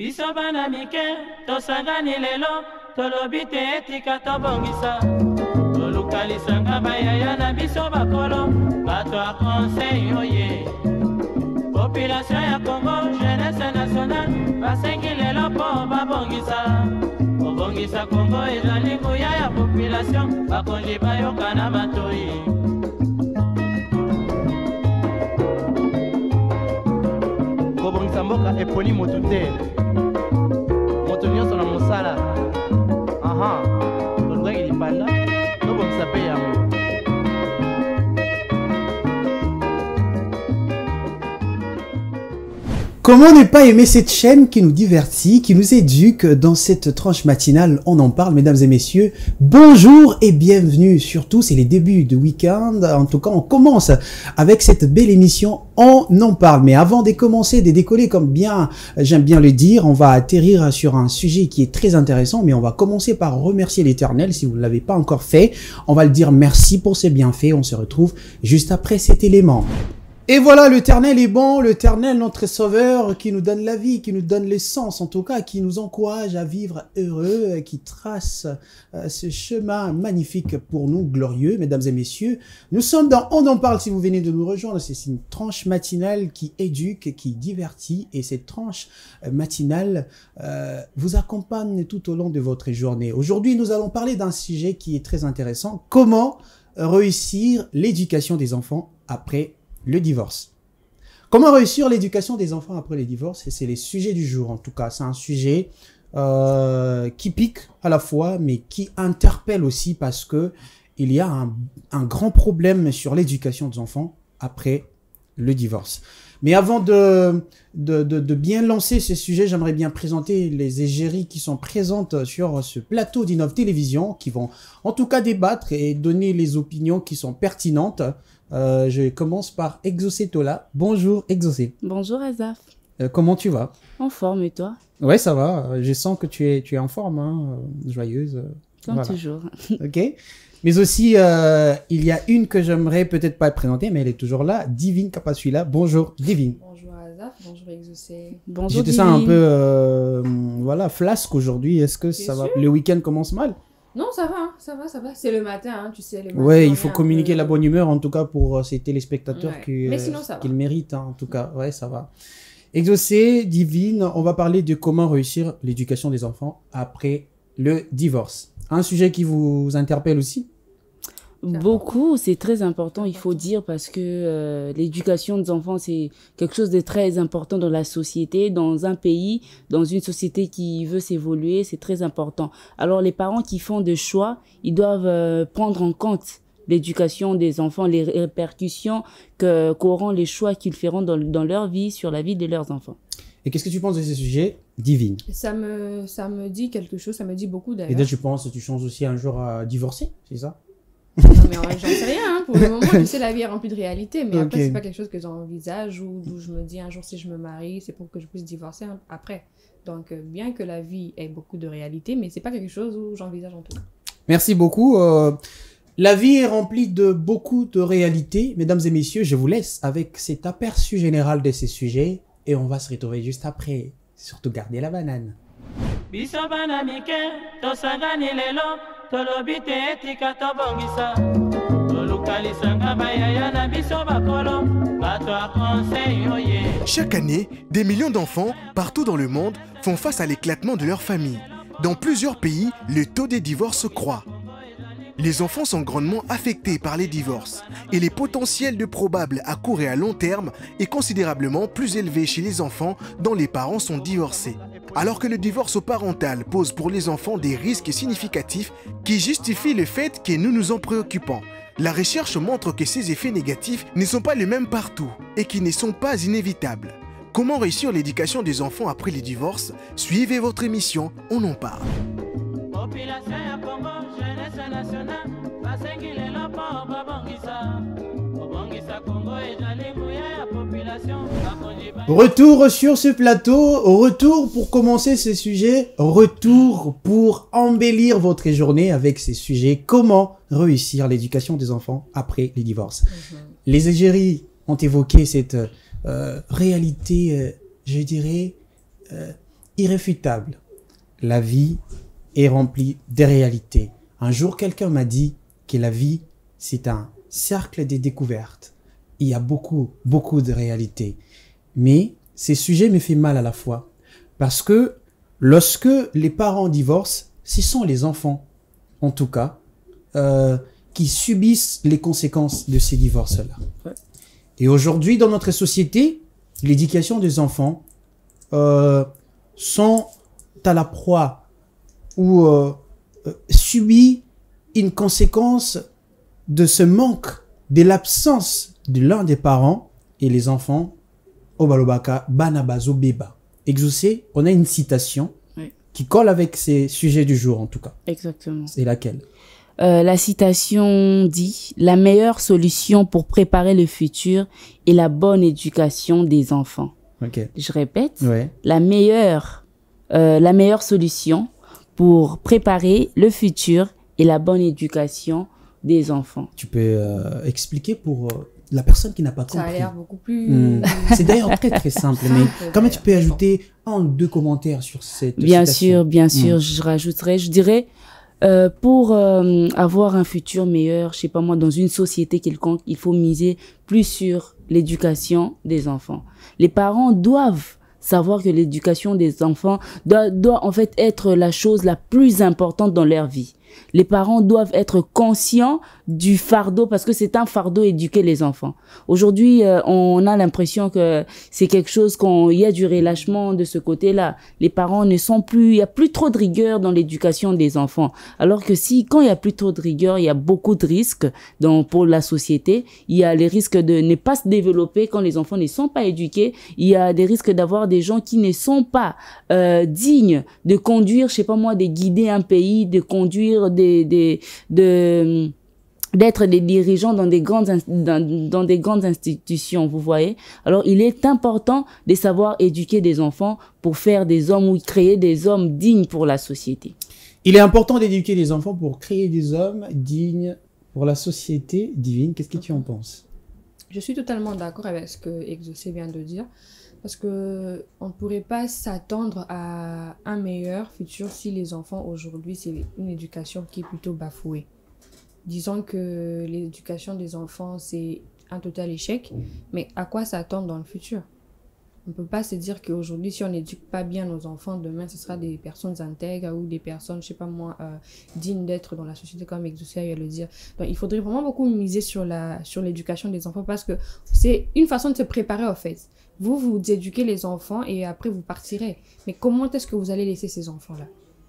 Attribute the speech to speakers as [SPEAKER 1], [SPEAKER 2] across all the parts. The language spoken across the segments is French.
[SPEAKER 1] Biso bana mike, tosangani lelo, tolobi te etika tobongisa. Tolukalisanga bayaya na biso bakolo, bato a conseil oye. Population ya Congo, jeunesse nationale, basengi lelo po babongisa. Obongisa Congo ezali nguya ya population, bakonzi bayoka na batoi. Kobongisa mboka eponi motu te. Moto nyonso na mosala. Aha. Tolukaki lipanda, tobongisa pe yango.
[SPEAKER 2] Comment ne pas aimer cette chaîne qui nous divertit, qui nous éduque dans cette tranche matinale? On en parle, mesdames et messieurs. Bonjour et bienvenue. Surtout, c'est les débuts de week-end. En tout cas, on commence avec cette belle émission. On en parle. Mais avant de commencer, de décoller comme j'aime bien le dire, on va atterrir sur un sujet qui est très intéressant. Mais on va commencer par remercier l'Éternel. Si vous ne l'avez pas encore fait, on va le dire merci pour ses bienfaits. On se retrouve juste après cet élément. Et voilà, l'Éternel est bon, l'Éternel, notre Sauveur, qui nous donne la vie, qui nous donne l'essence, en tout cas, qui nous encourage à vivre heureux, qui trace ce chemin magnifique pour nous, glorieux, mesdames et messieurs. Nous sommes dans On en parle, si vous venez de nous rejoindre, c'est une tranche matinale qui éduque, qui divertit, et cette tranche matinale vous accompagne tout au long de votre journée. Aujourd'hui, nous allons parler d'un sujet qui est très intéressant, comment réussir l'éducation des enfants après le divorce. Comment réussir l'éducation des enfants après le divorce? C'est les sujets du jour, en tout cas. C'est un sujet qui pique à la fois, mais qui interpelle aussi parce que il y a un grand problème sur l'éducation des enfants après le divorce. Mais avant de bien lancer ce sujet, j'aimerais bien présenter les égéries qui sont présentes sur ce plateau d'Innov Télévision, qui vont en tout cas débattre et donner les opinions qui sont pertinentes. Je commence par Exaucé Tola. Bonjour Exaucé.
[SPEAKER 3] Bonjour Azaf.
[SPEAKER 2] Comment tu vas?
[SPEAKER 3] En forme, et toi?
[SPEAKER 2] Ouais, ça va. Je sens que tu es en forme, hein, joyeuse.
[SPEAKER 3] Comme
[SPEAKER 2] voilà.
[SPEAKER 3] toujours.
[SPEAKER 2] Ok. Mais aussi, il y a une que j'aimerais peut-être pas présenter, mais elle est toujours là. Divine Capasuila. Bonjour Divine.
[SPEAKER 4] Bonjour Azaf, bonjour Exaucé.
[SPEAKER 3] Bonjour
[SPEAKER 2] J'étais
[SPEAKER 3] Divine.
[SPEAKER 2] ça un peu, voilà, flasque aujourd'hui. Est-ce que ça va? Le week-end commence mal?
[SPEAKER 4] Non, ça va, hein, ça va, ça va. C'est le matin, hein, tu sais. Le matin,
[SPEAKER 2] Ouais,
[SPEAKER 4] on
[SPEAKER 2] il faut
[SPEAKER 4] est un
[SPEAKER 2] communiquer
[SPEAKER 4] peu-
[SPEAKER 2] la bonne humeur, en tout cas, pour ces téléspectateurs
[SPEAKER 4] Ouais. Mais sinon, ça va.
[SPEAKER 2] qu'ils méritent, hein, en tout cas. Ouais, ça va. Exaucé, Divine, on va parler de comment réussir l'éducation des enfants après le divorce. Un sujet qui vous interpelle aussi?
[SPEAKER 3] Beaucoup, c'est très important, il faut dire, parce que l'éducation des enfants, c'est quelque chose de très important dans la société, dans un pays, dans une société qui veut s'évoluer, c'est très important. Alors, les parents qui font des choix, ils doivent prendre en compte l'éducation des enfants, les répercussions qu'auront les choix qu'ils feront dans leur vie, sur la vie de leurs enfants.
[SPEAKER 2] Et qu'est-ce que tu penses de ce sujet, Divine?
[SPEAKER 4] Ça me dit quelque chose, ça me dit beaucoup
[SPEAKER 2] Et
[SPEAKER 4] d'ailleurs.
[SPEAKER 2] là, tu penses que tu changes aussi un jour à divorcer, c'est ça?
[SPEAKER 4] Non, mais j'en sais rien, hein. Pour le moment, tu sais, la vie est remplie de réalité, mais après,
[SPEAKER 2] Ok.
[SPEAKER 4] c'est pas quelque chose que j'envisage ou où je me dis un jour si je me marie, c'est pour que je puisse divorcer après. Donc, bien que la vie ait beaucoup de réalité, mais c'est pas quelque chose où j'envisage en tout cas.
[SPEAKER 2] Merci beaucoup. La vie est remplie de beaucoup de réalités. Mesdames et messieurs, je vous laisse avec cet aperçu général de ces sujets et on va se retrouver juste après. Surtout gardez la banane.
[SPEAKER 1] Biso bana mike, tosangani lelo, tolobi te etika tobongisa. Tolukalisanga bayaya na biso bakolo, bato a conseil oye.
[SPEAKER 5] Chaque année, des millions d'enfants, partout dans le monde, font face à l'éclatement de leur famille. Dans plusieurs pays, le taux des divorces croît. Les enfants sont grandement affectés par les divorces et les potentiels de probables à court et à long terme est considérablement plus élevé chez les enfants dont les parents sont divorcés. Alors que le divorce parental pose pour les enfants des risques significatifs qui justifient le fait que nous nous en préoccupons. La recherche montre que ces effets négatifs ne sont pas les mêmes partout et qui ne sont pas inévitables. Comment réussir l'éducation des enfants après les divorces? Suivez votre émission, on en parle.
[SPEAKER 1] Population ya Congo, jeunesse nationale, basengi lelo po babongisa. Obongisa Congo ezali nguya ya population, bakonzi ba-
[SPEAKER 2] Retour sur ce plateau, retour pour commencer ce sujet, retour pour embellir votre journée avec ces sujets. Comment réussir l'éducation des enfants après les divorces? Les égéries ont évoqué cette réalité, je dirais, irréfutable. La vie est remplie de réalités. Un jour, quelqu'un m'a dit que la vie, c'est un cercle des découvertes. Il y a beaucoup de réalités. Mais ces sujets me font mal à la fois. Parce que lorsque les parents divorcent, ce sont les enfants, en tout cas, qui subissent les conséquences de ces divorces-là.
[SPEAKER 3] Ouais.
[SPEAKER 2] Et aujourd'hui, dans notre société, l'éducation des enfants sont à la proie ou subit une conséquence de ce manque, de l'absence de l'un des parents et les enfants au balobaka banabazo beba. Exaucé, on a une citation qui colle avec ces sujets du jour en tout cas.
[SPEAKER 3] Exactement.
[SPEAKER 2] C'est laquelle?
[SPEAKER 3] La citation dit « La meilleure solution pour préparer le futur est la bonne éducation des enfants. » Je répète, la meilleure solution pour préparer le futur est la bonne éducation des enfants.
[SPEAKER 2] Tu peux expliquer pour la personne qui n'a pas compris?
[SPEAKER 4] Ça a l'air beaucoup plus...
[SPEAKER 2] C'est d'ailleurs très simple, mais comment tu peux ajouter un ou deux commentaires sur cette citation?
[SPEAKER 3] Bien sûr, je rajouterai, je dirais, pour avoir un futur meilleur, je sais pas moi, dans une société quelconque, il faut miser plus sur l'éducation des enfants. Les parents doivent savoir que l'éducation des enfants doit en fait être la chose la plus importante dans leur vie. Les parents doivent être conscients du fardeau parce que c'est un fardeau éduquer les enfants. Aujourd'hui, on a l'impression que c'est quelque chose il y a du relâchement de ce côté-là. Les parents ne sont plus, il y a plus trop de rigueur dans l'éducation des enfants. Alors que quand il y a plus trop de rigueur, il y a beaucoup de risques pour la société. Il y a les risques de ne pas se développer quand les enfants ne sont pas éduqués. Il y a des risques d'avoir des gens qui ne sont pas dignes de conduire, je sais pas moi, de guider un pays, de conduire d'être des dirigeants dans des grandes institutions, vous voyez. Alors, il est important de savoir éduquer des enfants pour faire des hommes ou créer des hommes dignes pour la société.
[SPEAKER 2] Il est important d'éduquer les enfants pour créer des hommes dignes pour la société divine. Qu'est-ce que tu en penses?
[SPEAKER 4] Je suis totalement d'accord avec ce que Exaucé vient de dire. Parce que on ne pourrait pas s'attendre à un meilleur futur si les enfants aujourd'hui, c'est une éducation qui est plutôt bafouée. Disons que l'éducation des enfants, c'est un total échec, mais à quoi s'attendre dans le futur? On ne peut pas se dire qu'aujourd'hui, si on n'éduque pas bien nos enfants, demain, ce sera des personnes intègres ou des personnes, je sais pas moi, dignes d'être dans la société, comme Exaucé vient de le dire. Donc, il faudrait vraiment beaucoup miser sur l'éducation des enfants parce que c'est une façon de se préparer, en fait. Vous éduquez les enfants et après, vous partirez. Mais comment est-ce que vous allez laisser ces enfants-là?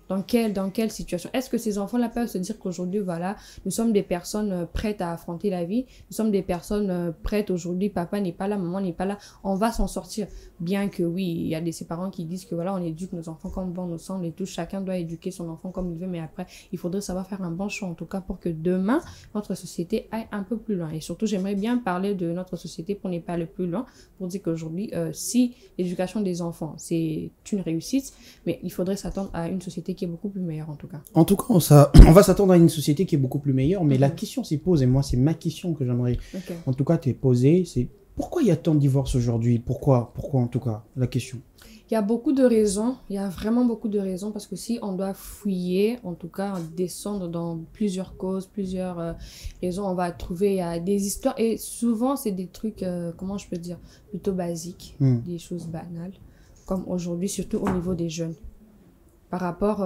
[SPEAKER 4] Dans quelle situation? Est-ce que ces enfants-là peuvent se dire qu'aujourd'hui, voilà, nous sommes des personnes prêtes à affronter la vie, nous sommes des personnes prêtes aujourd'hui, papa n'est pas là, maman n'est pas là, on va s'en sortir. Bien que oui, il y a ces parents qui disent que voilà, on éduque nos enfants comme bon nous semble et tout, chacun doit éduquer son enfant comme il veut, mais après, il faudrait savoir faire un bon choix, en tout cas pour que demain, notre société aille un peu plus loin. Et surtout, j'aimerais bien parler de notre société pour ne pas aller plus loin, pour dire qu'aujourd'hui, si l'éducation des enfants, c'est une réussite, mais il faudrait s'attendre à une société qui est beaucoup plus meilleure en tout cas.
[SPEAKER 2] En tout cas, on va s'attendre à une société qui est beaucoup plus meilleure, mais la question s'est posée, moi c'est ma question que j'aimerais en tout cas te poser, c'est pourquoi il y a tant de divorces aujourd'hui? Pourquoi en tout cas, la question?
[SPEAKER 4] Il y a beaucoup de raisons, il y a vraiment beaucoup de raisons parce que si on doit fouiller, en tout cas descendre dans plusieurs causes, plusieurs raisons, on va trouver des histoires et souvent c'est des trucs, comment je peux dire, plutôt basiques, des choses banales, comme aujourd'hui, surtout au niveau des jeunes. Par rapport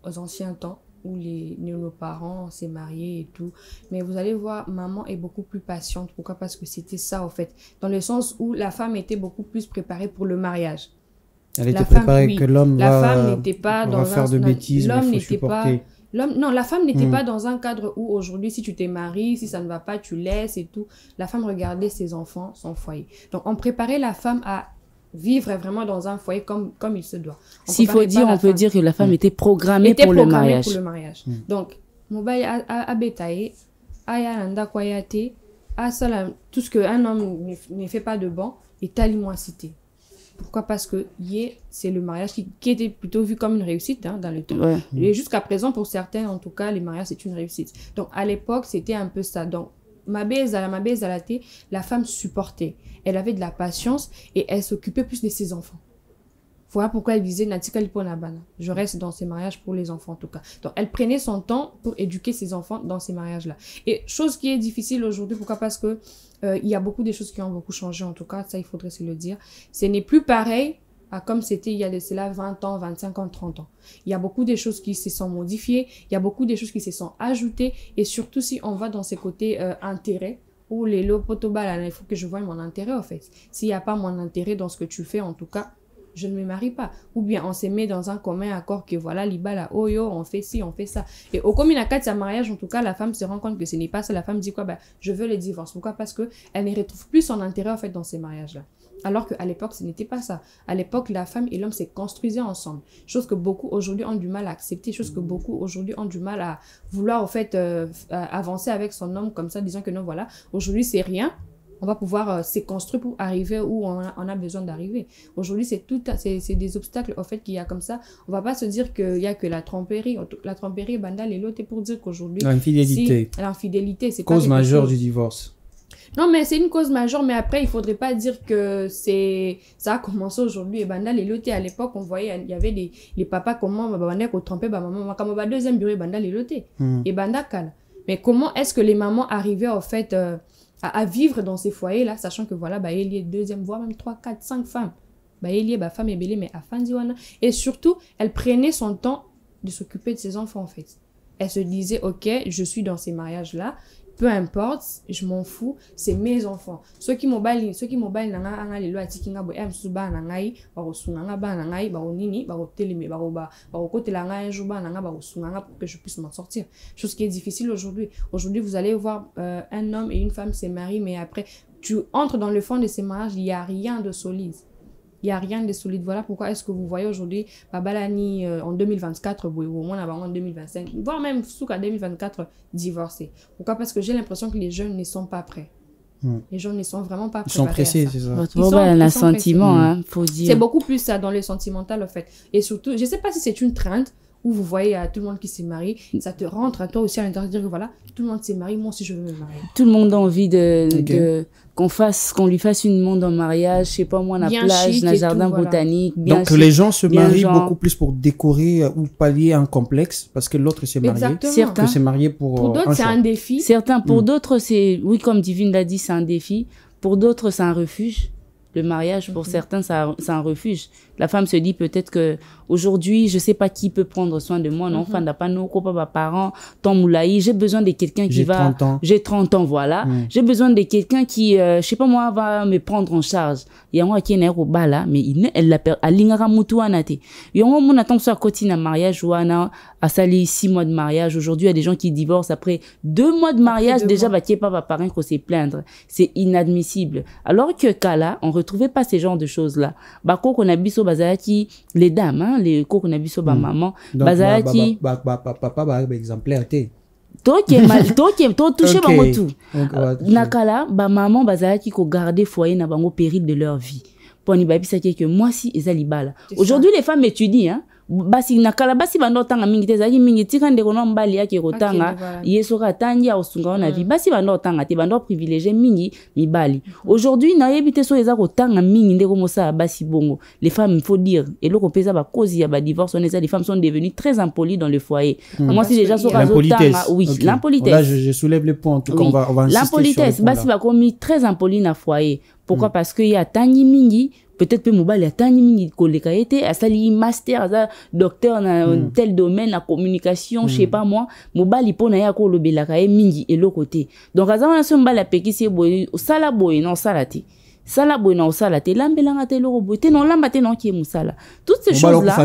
[SPEAKER 4] aux anciens temps où nos parents s'est mariés et tout. Mais vous allez voir, maman est beaucoup plus patiente. Pourquoi? Parce que c'était ça, en fait. Dans le sens où la femme était beaucoup plus préparée pour le mariage.
[SPEAKER 2] Elle était préparée que l'homme
[SPEAKER 4] va
[SPEAKER 2] faire de bêtises,
[SPEAKER 4] l'homme
[SPEAKER 2] mais il faut supporter.
[SPEAKER 4] Non, la femme n'était pas dans un cadre où aujourd'hui, si tu t'es marié, si ça ne va pas, tu laisses et tout. La femme regardait ses enfants, son foyer. Donc, on préparait la femme à vivre vraiment dans un foyer comme il se doit.
[SPEAKER 3] S'il faut dire, on peut dire que la femme était programmée pour le mariage.
[SPEAKER 4] Donc, Mobile a bétaillé, a kwayate, a tout ce qu'un homme ne fait pas de bon, est alimement cité. Pourquoi? Parce que c'est le mariage qui était plutôt vu comme une réussite dans le temps. Ouais. Et jusqu'à présent, pour certains, en tout cas, les mariages, c'est une réussite. Donc, à l'époque, c'était un peu ça. Donc, la femme supportait. Elle avait de la patience et elle s'occupait plus de ses enfants. Voilà pourquoi elle disait Natika Liponabana. Je reste dans ces mariages pour les enfants en tout cas. Donc elle prenait son temps pour éduquer ses enfants dans ces mariages-là. Et chose qui est difficile aujourd'hui, pourquoi? Parce que il y a beaucoup de choses qui ont beaucoup changé en tout cas, ça il faudrait se le dire. Ce n'est plus pareil comme c'était il y a de cela 20 ans, 25 ans, 30 ans. Il y a beaucoup de choses qui se sont modifiées, il y a beaucoup de choses qui se sont ajoutées et surtout si on va dans ces côtés intérêts, ou les lots potobal, il faut que je voie mon intérêt en fait. S'il n'y a pas mon intérêt dans ce que tu fais en tout cas, je ne me marie pas. Ou bien on se met dans un commun accord que voilà, l'ibala, oh yo, on fait ci, on fait ça. Et au commun accord de sa mariage, en tout cas, la femme se rend compte que ce n'est pas ça. La femme dit quoi? Bah, je veux le divorce. Pourquoi? Parce qu'elle ne retrouve plus son intérêt en fait dans ces mariages-là. Alors qu'à l'époque, ce n'était pas ça. À l'époque, la femme et l'homme se construisaient ensemble. Chose que beaucoup aujourd'hui ont du mal à accepter. Chose que beaucoup aujourd'hui ont du mal à vouloir en fait avancer avec son homme comme ça, disant que non, voilà, aujourd'hui c'est rien. On va pouvoir se construire pour arriver où on a besoin d'arriver. Aujourd'hui, c'est des obstacles au fait qu'il y a comme ça. On va pas se dire qu'il y a que la tromperie. La tromperie, banda, les lots, pour dire qu'aujourd'hui...
[SPEAKER 2] L'infidélité.
[SPEAKER 4] L'infidélité, c'est
[SPEAKER 2] cause majeure du divorce.
[SPEAKER 4] Non, mais c'est une cause majeure, mais après, il faudrait pas dire que ça a commencé aujourd'hui. Et banda, les lotés, à l'époque, on voyait, il y avait les papas, comment, banda, qu'on trompait, maman, comme deuxième bureau, banda, les lotés. Et banda, cal. Mais comment est-ce que les mamans arrivaient, en fait, à vivre dans ces foyers-là, sachant que voilà, bah, il y a deuxième, voire même 3, 4, 5 femmes. Bah, il y a femme et belé, mais à Fandiwana. Et surtout, elle prenait son temps de s'occuper de ses enfants, en fait. Elle se disait, ok, je suis dans ces mariages-là, peu importe, je m'en fous, c'est mes enfants. Ceux qui m'oballent, nanga les lois tikinga bo em suba nangai, ba osunanga ba nangai, ba onini, ba oteleme, ba okotelanga un jour ba nanga ba osunanga pour que je puisse m'en sortir. Chose qui est difficile aujourd'hui. Aujourd'hui, vous allez voir un homme et une femme se marient, mais après, tu entres dans le fond de ces mariages, il n'y a rien de solide. Il n'y a rien de solide. Voilà pourquoi est-ce que vous voyez aujourd'hui Babalani en 2024, ou au moins en 2025, voire même Souka 2024 divorcé. Pourquoi? Parce que j'ai l'impression que les jeunes ne sont pas prêts. Les gens ne sont vraiment pas prêts.
[SPEAKER 2] Ils sont pressés, c'est ça.
[SPEAKER 3] Il y a un sentiment, hein, faut dire.
[SPEAKER 4] C'est beaucoup plus ça dans le sentimental, en fait. Et surtout, je ne sais pas si c'est une crainte où vous voyez tout le monde qui s'est marié, ça te rentre à toi aussi à l'intérieur de dire que voilà, tout le monde s'est marié, moi aussi je veux me marier.
[SPEAKER 3] Tout le monde a envie qu'on lui fasse une demande en mariage, je sais pas moi, la plage, le jardin botanique.
[SPEAKER 2] Bien donc chic, les gens se marient beaucoup plus pour décorer ou pallier un complexe parce que l'autre s'est marié.
[SPEAKER 3] Certains
[SPEAKER 2] que s'est marié pour
[SPEAKER 4] d'autres c'est un défi.
[SPEAKER 3] Certains, pour d'autres c'est, oui comme Divine l'a dit, c'est un défi. Pour d'autres c'est un refuge. Le mariage, pour certains, c'est un refuge. La femme se dit peut-être que aujourd'hui, je sais pas qui peut prendre soin de moi, non, enfin, pas nos parents, ton moulaï, j'ai besoin de quelqu'un qui va, j'ai 30 ans, voilà. J'ai besoin de quelqu'un qui, je sais pas moi, va me prendre en charge. Il y a moi qui est au bas là, mais elle l'appelle, à l'ingara mutu anate. Il y a moi, mon attend soit côté un mariage ou à sali 6 mois de mariage. Aujourd'hui, il y a des gens qui divorcent après 2 mois de mariage, déjà, bah, qui est pas parent qu'on s'est plaindre. C'est inadmissible. Alors que, Kala, on retrouvait pas ces genres de choses-là. Bah, quand on a biso bazaki, les dames, hein, les quand on a biso ba maman, bazaki.
[SPEAKER 2] Papa, exemplaire, t'es.
[SPEAKER 3] Toi qui touché bango tout. Nakala, ba maman bazaki ko garder foyer na bango péril de leur vie. Pour ni babi ça que moi si ezalibala. Aujourd'hui les femmes étudient, hein. Basi nakala basi bando tanga mingi tezaki mingi tika ndeko no mbali yake kotanga yeso katangi osunga na vie basi bando tanga te bando privilégié mingi mibali. Aujourd'hui na yebite so eza kotanga mingi ndeko mosa basi bongo. Les femmes, il faut dire, et le kopeza ba cause ya ba divorce, on les femmes sont devenues très impolies dans le foyer. Moi si déjà so
[SPEAKER 2] l'impolitesse.
[SPEAKER 3] Oui,
[SPEAKER 2] okay.
[SPEAKER 3] L'impolitesse.
[SPEAKER 2] Là je soulève le point en tout cas, on va insister.
[SPEAKER 3] L'impolitesse basi ba commis très impoli na foyer. Pourquoi? Parce que y a tangi mingi. Peut-être que mobile a tani mingi koleka été a sali master a docteur dans tel domaine la communication je sais pas moi mobile pona ya ko lobela ka mingi et l'autre côté donc azana so mbala pekisi boy sala boy non salati sala boy non salati lambelanga te lo boy te non lambate non qui musala toutes ces choses là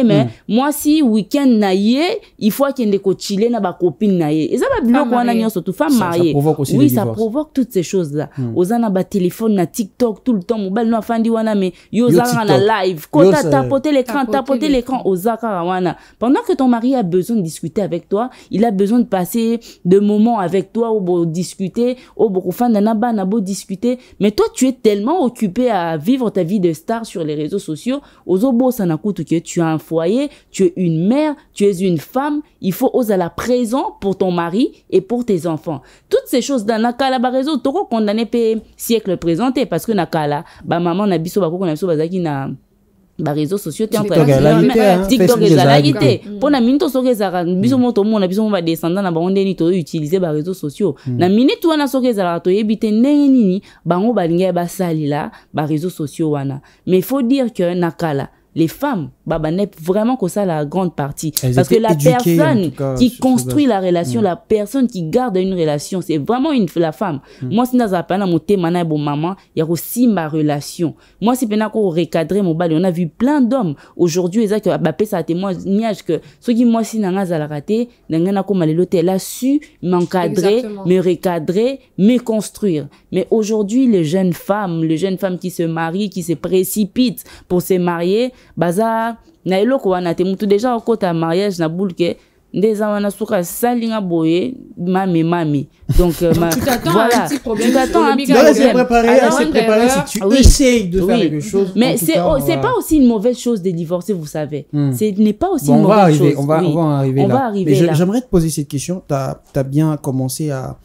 [SPEAKER 3] mais moi si week-end na ye il faut qu'il ko chiller na ba copine na ye eza ba biloko wana nyonso tout femme mariée oui ça provoque toutes ces choses là ozana ba téléphone na TikTok tout le temps mobile no afandi wana mais yo zanga na live quand tapoter l'écran ozaka wana pendant que ton mari a besoin de discuter avec toi il a besoin de passer de moments avec toi ou discuter ou beaucoup fanda na ba na bo discuter. Mais toi, tu es tellement occupé à vivre ta vie de star sur les réseaux sociaux. Ozobo Sanakutu, que tu as un foyer, tu es une mère, tu es une femme. Il faut oser la présent pour ton mari et pour tes enfants. Toutes ces choses dans Nakala, bah, réseau, toko condamné pe siècle présenté parce que Nakala, bah, maman n'a biso bako na biso bazaki na ba réseaux sociaux t'es en train de TikTok ezalagité pour na minute soke ezara biso moto mona biso mo ba descendant na bango ndeni to utiliser ba réseaux sociaux na minute wana soke ezara to yebite ndenge nini bango balinga ba salila ba réseaux sociaux wana mais il faut dire que Nakala les femmes, n'est vraiment que ça la grande partie. Parce que la personne qui construit la relation, la personne qui garde une relation, c'est vraiment la femme. Moi, si dans un pana monté mana bon maman, il y a aussi ma relation. Moi, si pena ko recadrer mon bal, on a vu plein d'hommes aujourd'hui, ça que bah ça témoignage que ceux qui moi si nanga za la raté, nanga ko malelo elle a su m'encadrer, me recadrer, me construire. Mais aujourd'hui, les jeunes femmes qui se marient, qui se précipitent pour se marier, baza na eloko wana te mutu déjà au côté mariage na boulke ndeza wana suka salinga boye mami donc
[SPEAKER 4] tu t'attends
[SPEAKER 3] voilà,
[SPEAKER 4] à un petit problème,
[SPEAKER 3] tu t'attends à un petit
[SPEAKER 2] problème.
[SPEAKER 3] problème.
[SPEAKER 2] préparé si tu essayes de faire quelque chose.
[SPEAKER 3] Mais c'est pas aussi une mauvaise chose de divorcer, vous savez. Ce n'est pas aussi une mauvaise chose.
[SPEAKER 2] On va en arriver là. Mais j'aimerais te poser cette question. T'as bien commencé à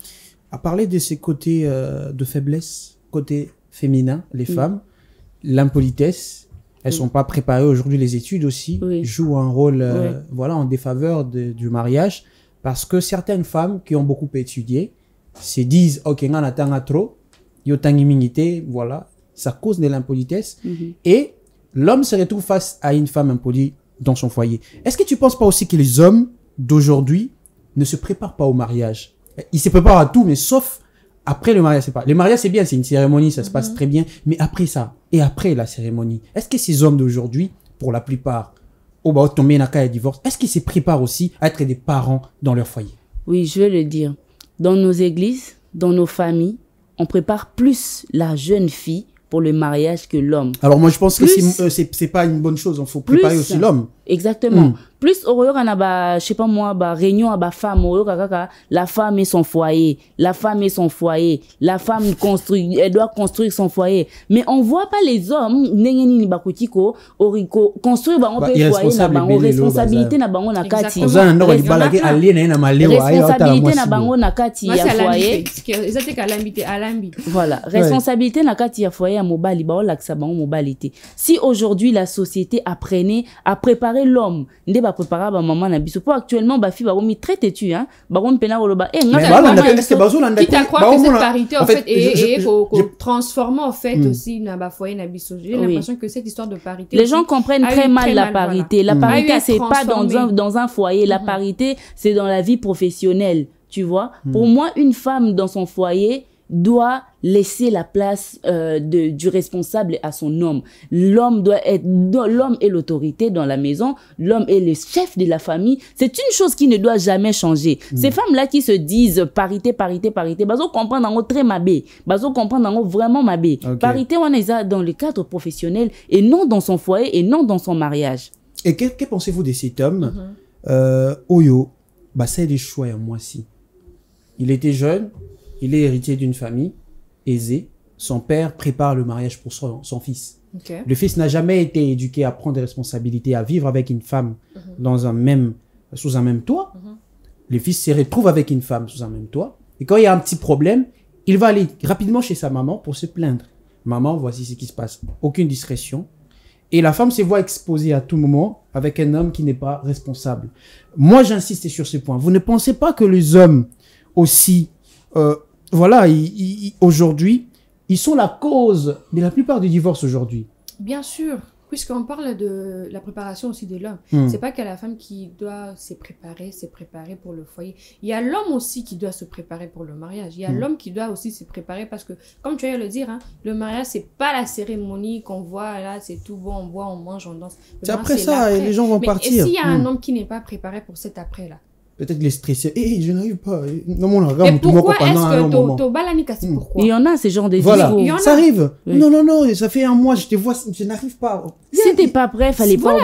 [SPEAKER 2] parler de ces côtés de faiblesse, côté féminin, les femmes, l'impolitesse. Elles sont pas préparées aujourd'hui. Les études aussi jouent un rôle, voilà, en défaveur du mariage, parce que certaines femmes qui ont beaucoup étudié se disent, ok, on a trop, voilà, ça cause de l'impolitesse, et l'homme se retrouve face à une femme impolie dans son foyer. Est-ce que tu penses pas aussi que les hommes d'aujourd'hui ne se préparent pas au mariage? Ils se préparent à tout, mais sauf après le mariage, c'est pas. Le mariage, c'est bien, c'est une cérémonie, ça se passe très bien. Mais après ça, et après la cérémonie, est-ce que ces hommes d'aujourd'hui, pour la plupart, au bas tomber dans le divorce, est-ce qu'ils se préparent aussi à être des parents dans leur foyer?
[SPEAKER 3] Oui, je vais le dire. Dans nos églises, dans nos familles, on prépare plus la jeune fille pour le mariage que l'homme. Alors moi, je pense que c'est pas une bonne chose. Il faut préparer aussi l'homme. Exactement. Plus au je sais pas moi, réunion à femme, la femme et son foyer, la femme et son foyer, la femme construit, elle doit construire son foyer. Mais on voit pas les hommes, construire foyer na bango, responsabilité na bango na kati. Responsabilité na bango na kati ya foyer. Voilà, responsabilité na kati ya foyer à mobali, ba olaksa bango mobalité. Si aujourd'hui la société apprenait à préparer l'homme, ndé ba préparer ba maman na biso. Pour actuellement ba fille ba mi très têtu hein. Ba on pena roloba
[SPEAKER 4] est-ce que bazo landa qui t'a croire que cette parité en fait et transformer en fait aussi na ba foyer na biso. J'ai l'impression que cette histoire de parité,
[SPEAKER 3] les gens comprennent très mal la parité. La parité c'est pas dans un foyer, la parité c'est dans la vie professionnelle, tu vois. Pour moi, une femme dans son foyer doit laisser la place du responsable à son homme. L'homme est l'autorité dans la maison, l'homme est le chef de la famille. C'est une chose qui ne doit jamais changer. Ces femmes-là qui se disent parité, bazo comprendre en très mabé, bazo comprendre en vraiment mabé. Parité, on est dans le cadre professionnel et non dans son foyer et non dans son mariage.
[SPEAKER 2] Et que pensez-vous de cet homme Oyo, c'est des choix à moi si. Il était jeune, il est héritier d'une famille aisée. Son père prépare le mariage pour son fils. Le fils n'a jamais été éduqué à prendre des responsabilités, à vivre avec une femme sous un même toit. Le fils se retrouve avec une femme sous un même toit. Et quand il y a un petit problème, il va aller rapidement chez sa maman pour se plaindre. Maman, voici ce qui se passe. Aucune discrétion. Et la femme se voit exposée à tout moment avec un homme qui n'est pas responsable. Moi, j'insiste sur ce point. Vous ne pensez pas que les hommes aussi, voilà, aujourd'hui, ils sont la cause de la plupart des divorces aujourd'hui?
[SPEAKER 4] Bien sûr, puisqu'on parle de la préparation aussi de l'homme. C'est pas que la femme qui doit se préparer pour le foyer. Il y a l'homme aussi qui doit se préparer pour le mariage. Il y a l'homme qui doit aussi se préparer parce que, comme tu viens de le dire, hein, le mariage, c'est pas la cérémonie qu'on voit là, c'est tout bon, on boit, on mange, on danse.
[SPEAKER 2] C'est après ça, et les gens vont partir.
[SPEAKER 4] Et s'il y a un homme qui n'est pas préparé pour cet après-là,
[SPEAKER 2] Peut-être les stressés. Je n'arrive pas. Non, mon
[SPEAKER 4] mais pourquoi est-ce que Tobalani c'est pourquoi?
[SPEAKER 3] Il y en a ces genres de
[SPEAKER 2] voilà.
[SPEAKER 3] discours.
[SPEAKER 2] Ça arrive.
[SPEAKER 3] Oui.
[SPEAKER 2] Non, ça fait un mois, je te vois, je n'arrive pas.
[SPEAKER 3] Si t'es pas prêt, fallait pas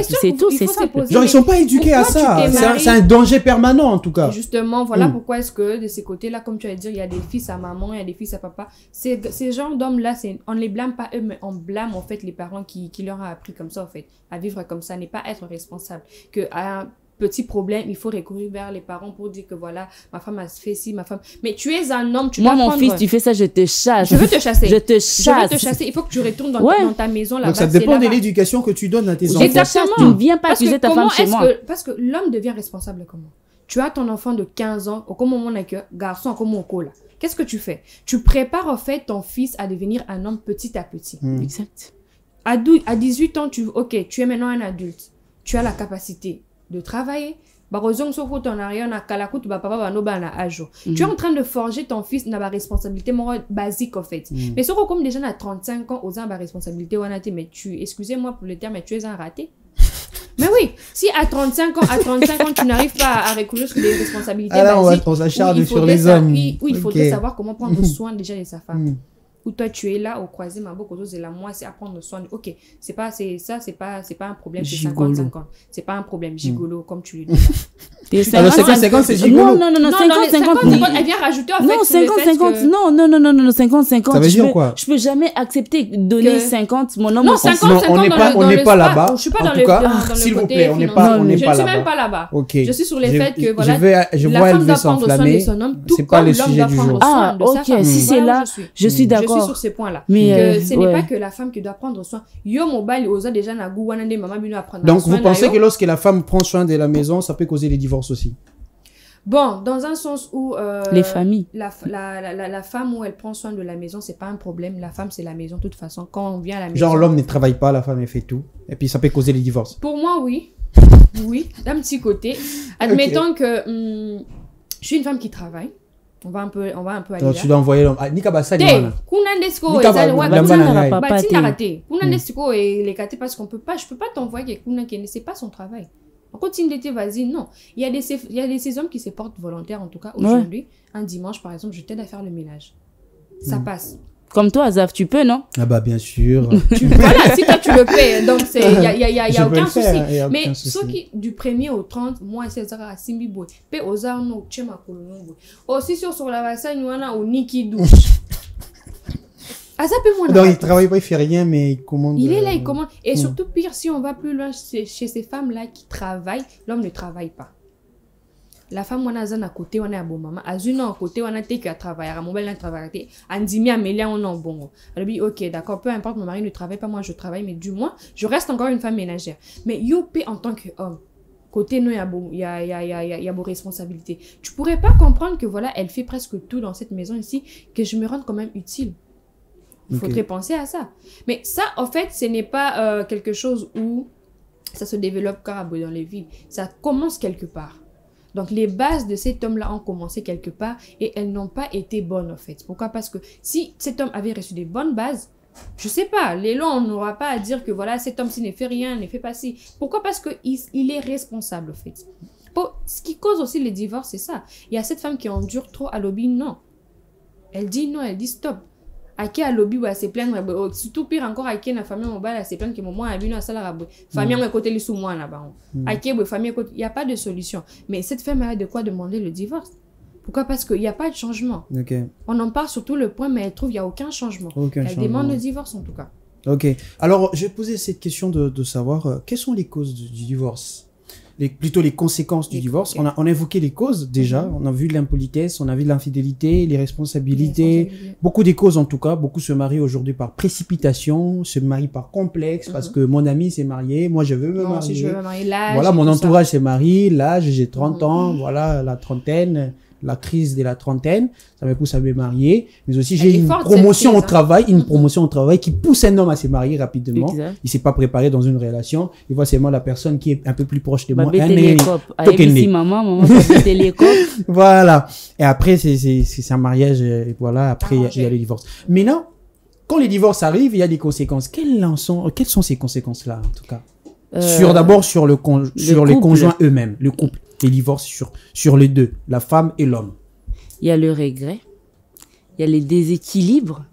[SPEAKER 3] c'est tout, c'est ça.
[SPEAKER 2] Genre, ils sont pas éduqués à ça. C'est un danger permanent, en tout cas.
[SPEAKER 4] Et justement, voilà pourquoi est-ce que de ces côtés-là, comme tu vas dire, il y a des fils à maman, il y a des fils à papa. Ces genres d'hommes-là, on ne les blâme pas eux, mais on blâme en fait les parents qui leur ont appris comme ça, en fait, à vivre comme ça, n'est pas être responsable. Que à un petit problème, il faut recourir vers les parents pour dire que voilà, ma femme a fait ci, ma femme. Mais tu es un homme, tu dois
[SPEAKER 3] prendre...
[SPEAKER 4] Moi,
[SPEAKER 3] mon fils, tu fais ça, je te chasse.
[SPEAKER 4] Je veux te chasser.
[SPEAKER 3] Je te chasse.
[SPEAKER 4] Il faut que tu retournes dans ta maison là-bas.
[SPEAKER 2] Donc ça dépend de l'éducation que tu donnes à tes enfants.
[SPEAKER 4] Exactement.
[SPEAKER 3] Tu ne viens pas accuser ta femme chez moi.
[SPEAKER 4] Parce que l'homme devient responsable comment? Tu as ton enfant de 15 ans, au moment où on a que garçon, comme mon là. Qu'est-ce que tu fais? Tu prépares en fait ton fils à devenir un homme petit à petit.
[SPEAKER 3] Exact.
[SPEAKER 4] À 18 ans, tu es maintenant un adulte. Tu as la capacité de travailler. Tu es en train de forger ton fils dans la responsabilité basique en fait. Mais c'est comme déjà à 35 ans, aux la responsabilité, mais excusez-moi pour le terme, mais tu es un raté. Mais oui, si à 35 ans, tu n'arrives pas à recourir sur les responsabilités basiques,
[SPEAKER 2] on s'acharne sur les hommes.
[SPEAKER 4] Il faudrait savoir comment prendre soin déjà de sa femme. Ou toi tu es là au croisé ma beaucoup de la moi c'est à prendre soin. OK, c'est pas un problème, c'est 50-50. C'est pas un problème gigolo comme tu le dis.
[SPEAKER 2] Alors 50-50 c'est gigolo.
[SPEAKER 3] Non, 50-50
[SPEAKER 4] elle vient rajouter en fait
[SPEAKER 3] non 50-50 non 50-50
[SPEAKER 2] ça veut dire quoi?
[SPEAKER 3] Je peux jamais accepter donner 50 mon homme.
[SPEAKER 4] Non 50-50
[SPEAKER 2] on n'est pas là-bas.
[SPEAKER 4] Je suis pas
[SPEAKER 2] dans le
[SPEAKER 4] s'il vous
[SPEAKER 2] plaît, on n'est pas là-bas.
[SPEAKER 4] Je ne suis même pas là-bas. Je suis sur le fait que voilà
[SPEAKER 2] je vois elle veut s'enflammer.
[SPEAKER 4] C'est pas le sujet du jour.
[SPEAKER 3] Ah OK, si c'est là, je suis d'accord.
[SPEAKER 4] Je suis sur ces points-là.
[SPEAKER 3] Mais
[SPEAKER 4] ce n'est pas que la femme qui doit prendre soin. Yo mobile osa déjà na gu wana nde maman bino apprendre.
[SPEAKER 2] Donc vous pensez que lorsque la femme prend soin de la maison, ça peut causer des divorces aussi?
[SPEAKER 4] Bon, dans un sens où
[SPEAKER 3] les familles,
[SPEAKER 4] la femme où elle prend soin de la maison, c'est pas un problème. La femme c'est la maison de toute façon. Quand on vient à la maison.
[SPEAKER 2] Genre l'homme ne travaille pas, la femme elle fait tout, et puis ça peut causer les divorces.
[SPEAKER 4] Pour moi oui, d'un petit côté. Admettons que je suis une femme qui travaille. On va un peu aller là.
[SPEAKER 2] Tu dois envoyer l'homme. Nika basali
[SPEAKER 4] wana. Kunandesko parce qu'on peut pas, je peux pas t'envoyer Kuna qui ne sait pas son travail. On continue d'été, vas-y, non. Il y a ces hommes qui se portent volontaires en tout cas aujourd'hui. Un dimanche par exemple, je t'aide à faire le ménage. Ça passe.
[SPEAKER 3] Comme toi, Azaf, tu peux, non?
[SPEAKER 2] Ah bah bien sûr.
[SPEAKER 4] Voilà, si toi tu le payes, donc il y a aucun souci. Mais ceux qui du 1er au 30, moi c'est ça à Simbiboy. Pe ozar no chema kolongo. Aussi sur la vassane wana au Niki douche.
[SPEAKER 2] Donc il travaille pas, il fait rien, mais il commande.
[SPEAKER 4] Il est là, il commande. Et surtout pire, si on va plus loin chez ces femmes-là qui travaillent, l'homme ne travaille pas. La femme on a à côté on a bon maman azuna à côté on a été qu'à travailler à mobile travailler andimi amélia on en bon alors dit OK d'accord peu importe mon mari ne travaille pas moi je travaille mais du moins je reste encore une femme ménagère mais youpe en tant qu'homme côté nous il y a beau responsabilité tu pourrais pas comprendre que voilà elle fait presque tout dans cette maison ici que je me rende quand même utile. Il faudrait penser à ça mais ça en fait ce n'est pas quelque chose où ça se développe carrément dans les villes ça commence quelque part. Donc, les bases de cet homme-là ont commencé quelque part et elles n'ont pas été bonnes, en fait. Pourquoi? Parce que si cet homme avait reçu des bonnes bases, je sais pas, les lois, on n'aura pas à dire que voilà, cet homme-ci ne fait rien, ne fait pas ci. Pourquoi? Parce qu'il est responsable, en fait. Ce qui cause aussi les divorces, c'est ça. Il y a cette femme qui endure trop à lobby, non. Elle dit non, elle dit stop. Aki à lobby ou à se plaindre surtout pire encore aki na famille mobile à se plaindre que maman a vu na sala rabou famille à côté les sous moi là-bas aki famille il y a pas de solution mais cette femme a de quoi demander le divorce. Pourquoi? Parce qu'il y a pas de changement. On en parle sur tout le point mais elle trouve il y a aucun changement. Elle demande le divorce en tout cas.
[SPEAKER 2] OK. Alors je vais poser cette question de savoir quelles sont les causes du divorce? Plutôt les conséquences du divorce. On a évoqué les causes déjà. On a vu l'impolitesse, on a vu l'infidélité, les responsabilités. Beaucoup des causes en tout cas. Beaucoup se marient aujourd'hui par précipitation, se marient par complexe parce que mon ami s'est marié, moi je veux me marier.
[SPEAKER 4] Si je veux me marier, l'âge,
[SPEAKER 2] voilà, mon entourage s'est marié, l'âge, j'ai 30 ans, voilà, la trentaine. La crise de la trentaine, ça me pousse à me marier, mais aussi j'ai une promotion au travail, qui pousse un homme à se marier rapidement. Exact. Il s'est pas préparé dans une relation, il voit seulement la personne qui est un peu plus proche de moi. Voilà. Et après c'est un mariage, et voilà, après il y a le divorce. Maintenant, quand les divorces arrivent, il y a des conséquences. Quelles sont ces conséquences-là en tout cas? D'abord sur les conjoints eux-mêmes, le couple. les divorces sur les deux, la femme et l'homme?
[SPEAKER 3] Il y a le regret, il y a les déséquilibres,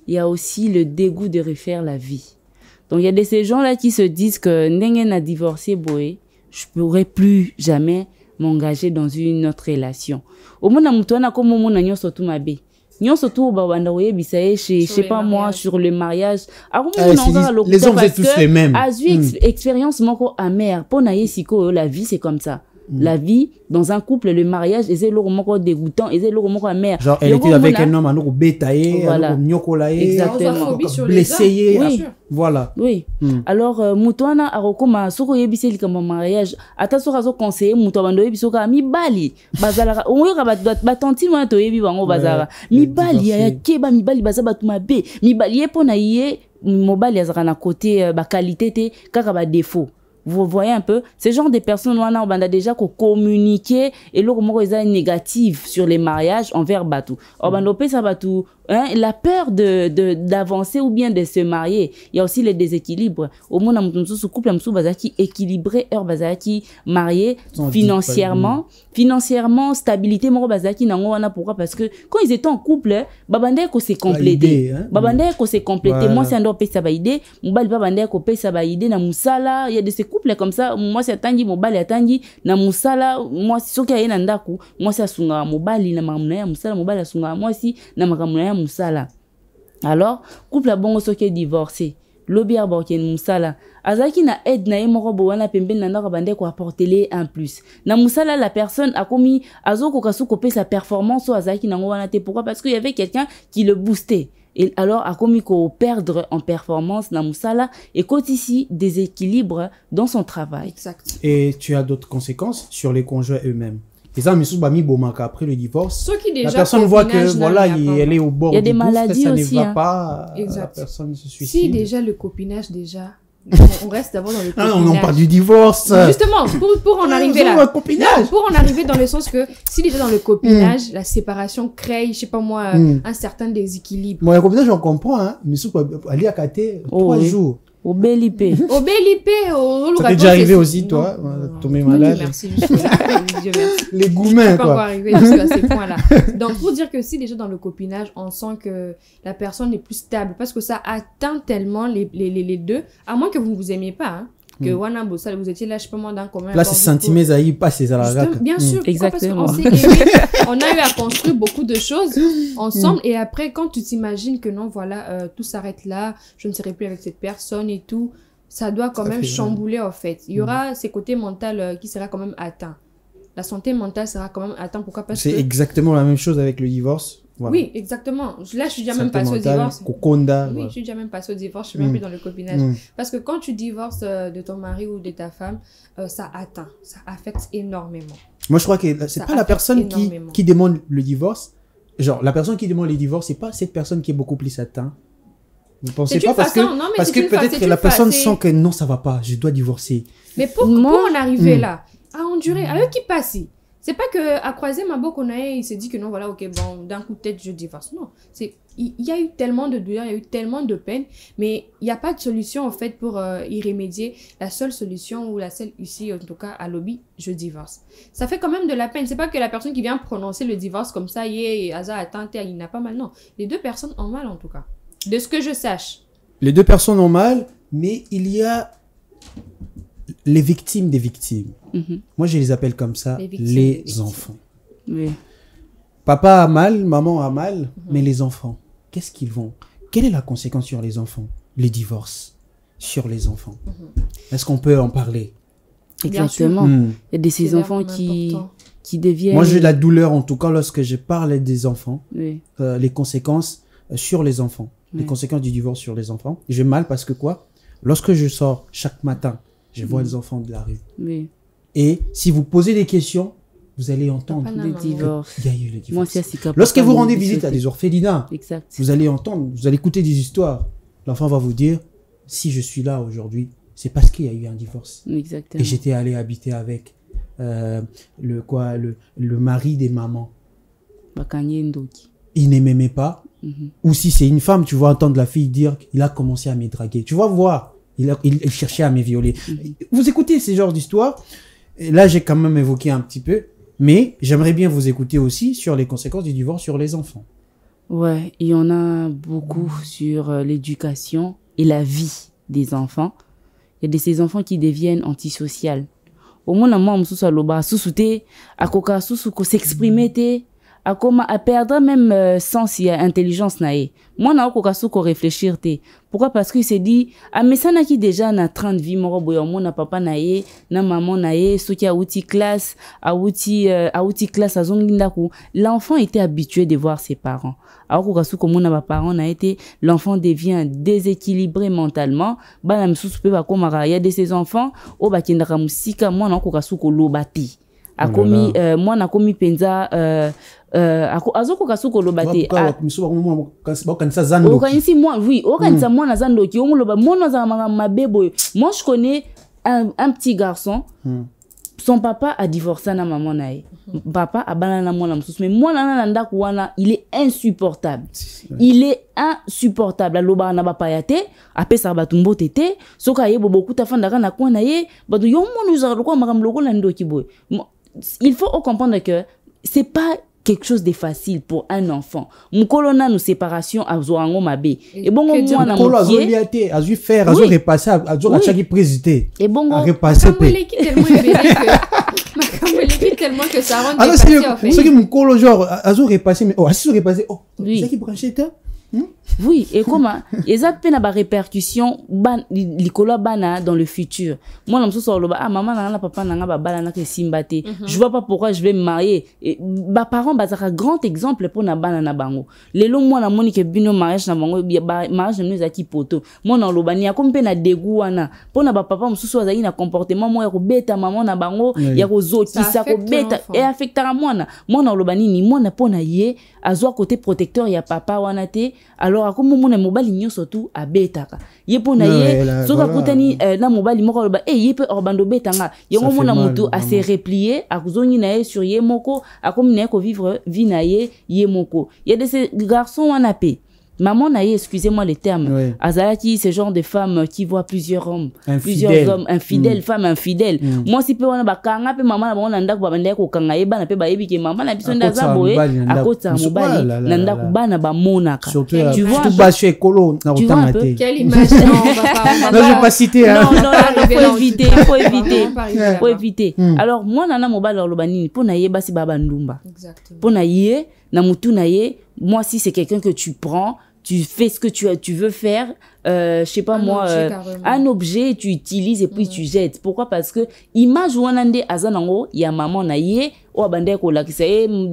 [SPEAKER 3] il y a aussi le dégoût de refaire la vie. Donc, il y a de ces gens-là qui se disent que Nengen a divorcé, boé, je ne pourrai plus jamais m'engager dans une autre relation. Au moins, on a comme on a surtout ma bé. Nyon surtout je sais pas moi sur le mariage.
[SPEAKER 2] Les hommes c'est tous les mêmes.
[SPEAKER 3] Expérience moko amère pour naïe siko la vie c'est comme ça. La vie dans un couple, le mariage est lourd moko dégoûtant, est lourd moko amer.
[SPEAKER 2] Genre elle était avec un homme à nous bétaillé,
[SPEAKER 3] voilà.
[SPEAKER 2] Exactement. Blessé.
[SPEAKER 3] Oui.
[SPEAKER 2] Voilà.
[SPEAKER 3] Oui. Alors mutuana arokoma soko yebiseli comme mariage, ata soko azo conseiller mutu bando yebisoka mi bali bazala onyoka ba tanti mo to yebi bango bazara. Mi bali ya keba mi bali baza batuma be, mi bali epona ye mobali azaka na côté ba qualité te kaka ba défaut. Vous voyez un peu, ce genre de personnes, on a déjà communiqué et le moment est négatif sur les mariages envers Batou. La peur d'avancer ou bien de se marier. Il y a aussi les déséquilibres. Au moins, on a couple qui équilibré, qui marié financièrement, stabilité, pourquoi? Parce que quand ils étaient en couple, babandé ko s'est complété. Babandé ko s'est complété. Moi, c'est un dope ça va aider. Mobile babandé ko paye ça va aider na musala. Il y a de ces couples comme ça. Moi, c'est tangi mobile tangi na musala. Moi, si soki aye na ndaku, moi c'est sunga mobile na mamuna musala mobile sunga. Moi si na makamuna musala. Alors, couple a bon soki divorcé. Lobby aborken musala. Azaki na aide na yemoko bowana pemben na ndaka bande ko apporter un plus. Na musala la personne a commis azoko kasu kopé sa performance ou azaki na ngwana te. Pourquoi? Parce qu'il y avait quelqu'un qui le boostait. Et alors a commis ko perdre en performance na musala et côté ici déséquilibre dans son travail.
[SPEAKER 4] Exact.
[SPEAKER 2] Et tu as d'autres conséquences sur les conjoints eux-mêmes. Et ça, après le divorce, la personne voit que voilà, elle est au bord du gouffre, ça ne va pas, la personne se suicide.
[SPEAKER 4] Si déjà le copinage, on reste d'abord dans le copinage.
[SPEAKER 2] Ah, on en parle du divorce.
[SPEAKER 4] Justement, pour en arriver là. Non, pour en arriver dans le sens que si déjà dans le copinage, la séparation crée, je sais pas moi, un certain déséquilibre.
[SPEAKER 2] Moi, le copinage, on comprend, hein. Mais si Ali a caté 3 jours.
[SPEAKER 3] Au BLIP.
[SPEAKER 4] Au BLIP.
[SPEAKER 2] Ça t'est déjà arrivé aussi, toi, tomber malade.
[SPEAKER 4] Merci, Dieu merci.
[SPEAKER 2] Les gourmets, quoi.
[SPEAKER 4] Pas encore arrivé jusqu'à ces points-là. Donc, pour dire que si déjà dans le copinage, on sent que la personne est plus stable, parce que ça atteint tellement les deux, à moins que vous ne vous aimiez pas, hein. Que wana bossa vous étiez là je sais pas moi dans commun
[SPEAKER 2] là c'est sentiments aïe pas c'est ça
[SPEAKER 4] bien sûr
[SPEAKER 3] exactement
[SPEAKER 4] parce qu'on s'est aimé, on a eu à construire beaucoup de choses ensemble et après quand tu t'imagines que non voilà tout s'arrête là, je ne serai plus avec cette personne et tout, ça doit quand même chambouler en fait. Il y aura ces côtés mentaux qui sera quand même atteint. La santé mentale sera quand même atteinte. Pourquoi? Parce que
[SPEAKER 2] c'est exactement la même chose avec le divorce. Voilà.
[SPEAKER 4] Oui, exactement. Là, je suis déjà même passée au divorce.
[SPEAKER 2] Kokonda,
[SPEAKER 4] oui, je suis déjà même passée au divorce. Je suis même plus dans le copinage. Parce que quand tu divorces de ton mari ou de ta femme, ça atteint, ça affecte énormément.
[SPEAKER 2] Moi, je crois que c'est pas la personne qui demande le divorce. Genre, la personne qui demande le divorce, c'est pas cette personne qui est beaucoup plus atteinte. Vous pensez pas parce que peut-être que la personne sent que non, ça va pas, je dois divorcer.
[SPEAKER 4] Mais pour en arriver là, à endurer, à eux qui passent. C'est pas que à croiser ma boque on a il s'est dit que non voilà ok bon d'un coup de tête je divorce. Non, c'est il y a eu tellement de douleur, il y a eu tellement de peine, mais il n'y a pas de solution en fait pour y remédier. La seule solution ou la seule ici en tout cas à Lobby, je divorce. Ça fait quand même de la peine. C'est pas que la personne qui vient prononcer le divorce comme ça y est hasard attente il n'a pas mal. Non, les deux personnes ont mal en tout cas. De ce que je sache.
[SPEAKER 2] Les deux personnes ont mal, mais il y a les victimes des victimes. Moi, je les appelle comme ça, les enfants.
[SPEAKER 3] Oui.
[SPEAKER 2] Papa a mal, maman a mal, mais les enfants, qu'est-ce qu'ils vont? Quelle est la conséquence sur les enfants? Les divorces sur les enfants. Est-ce qu'on peut en parler?
[SPEAKER 3] Exactement. Il y a ces enfants qui deviennent...
[SPEAKER 2] Moi, j'ai la douleur, en tout cas, lorsque je parle des enfants,
[SPEAKER 3] oui.
[SPEAKER 2] Les conséquences sur les enfants, les conséquences du divorce sur les enfants. J'ai mal parce que quoi? Lorsque je sors chaque matin, je vois les enfants de la rue.
[SPEAKER 3] Oui.
[SPEAKER 2] Et si vous posez des questions, vous allez entendre
[SPEAKER 3] le divorce.
[SPEAKER 2] Il y a eu le divorce.
[SPEAKER 3] Moi,
[SPEAKER 2] lorsque vous rendez visite à des orphelinats,
[SPEAKER 3] exact.
[SPEAKER 2] Vous allez entendre, vous allez écouter des histoires. L'enfant va vous dire, si je suis là aujourd'hui, c'est parce qu'il y a eu un divorce.
[SPEAKER 3] Exactement.
[SPEAKER 2] Et j'étais allé habiter avec le mari des mamans. Il ne m'aimait pas. Ou si c'est une femme, tu vas entendre la fille dire qu'il a commencé à me draguer. Tu vas voir, il cherchait à me violer. Vous écoutez ces genres d'histoires. Et là, j'ai quand même évoqué un petit peu, mais j'aimerais bien vous écouter aussi sur les conséquences du divorce sur les enfants.
[SPEAKER 3] Ouais, il y en a beaucoup sur l'éducation et la vie des enfants. Il y a de ces enfants qui deviennent antisociaux. Au moins, moi, je suis loba, sous-souté, à coca, sous-souko, s'exprimer, à comment, à perdre même sens et intelligence, nae. Moi, na coca, sous-ko réfléchir, Pourquoi? Parce qu'il s'est dit, ah, mais ça n'a qui déjà na 30 vies, moro, boyo, mon, na papa, nae, na maman, nae, ceux qui a outil classe, a outil classe, à zongindaku. L'enfant était habitué de voir ses parents. Alors que comme on a parents a été, l'enfant devient déséquilibré mentalement. Bah la msousu pe ba komara, il y a de ces enfants au ba kindaka musika moi na ko kasuko lobati. A komi moi na komi penza azoko kasuko lobati. Okanisi moi oui, okanisa moi na zandoki on loba moi na za mabebo. Moi je connais un petit garçon. Son papa a divorcé na maman nae. Papa a banana mwana msusu. Mais mwana na nanda kuwana, il est insupportable. Il est insupportable. Aloba na bapa yate, ape sa batumbo tete, soka ye bobo kuta fandaka na kwa na ye, badu yo mwana uzaka kwa makam loko na ndo kiboy. Il faut comprendre que c'est pas quelque chose de facile pour un enfant. Mkolona nous séparation à zoango mabe. Et bon moi na
[SPEAKER 2] mokolo azoliate, azu faire, azu repasser, azu achaki président.
[SPEAKER 3] Et bon
[SPEAKER 2] a repasser
[SPEAKER 4] tellement que ça rend
[SPEAKER 2] alors c'est ce qui mokolo genre azu repasser mais oh azu repasser oh c'est qui branché toi.
[SPEAKER 3] Oui, et comment ils ont peine à répercussion l'icolo bana dans le futur. Moi, je me suis dit, ah, maman, nana, papa, nana, baba, nana, que simbate. Je vois pas pourquoi je vais me marier. Et, bah, parents, bah, ça un grand exemple pour na banana bango. Les longs mois, na monique, bino, mariage, na bango, mariage, nous, à qui poto. Moi, dans l'obani, a comme peine à dégoût, ana. Pour na papa, je me suis dit, na comportement, moi, yako bêta, maman, na bango, yako zoti, ça, ko bêta, et affectera moi, na. Moi, dans l'obani, ni moi, na pona yé, à zo côté protecteur, ya papa, wanate, alors, comme mon mobile nyo surtout à betaka yepo na ye soka kutani na mobile moko ba yepe orbando betanga yongo mona mutu a se replier a kuzoni na ye sur ye moko a comme na ko vivre vie na ye moko il y a de ces garçons wana pe maman naïe, excusez-moi les termes. Oui. Azalaki, ce genre de femme qui voit plusieurs hommes, plusieurs hommes infidèles, femmes infidèles. Moi, si peut on ba kanga pe maman na ba nanda ko ba nda ko kanga yeba na pe ba yebi ke maman na biso nda za boye à côté mobali nanda ko ba na ba monaka.
[SPEAKER 2] Tu vois tout bas chez Colo na
[SPEAKER 4] automate. Quelle image non,
[SPEAKER 2] je vais pas citer
[SPEAKER 3] hein. Non, faut éviter. Alors moi nana mobali lobani pour na yeba si baba ndumba. Exactement. Pour na ye na mutu na ye, moi si c'est quelqu'un que tu prends tu fais ce que tu veux faire, je sais pas un objet, tu utilises et puis tu jettes. Pourquoi? Parce que image wanande azanango ya maman na ye o abande ko lakisa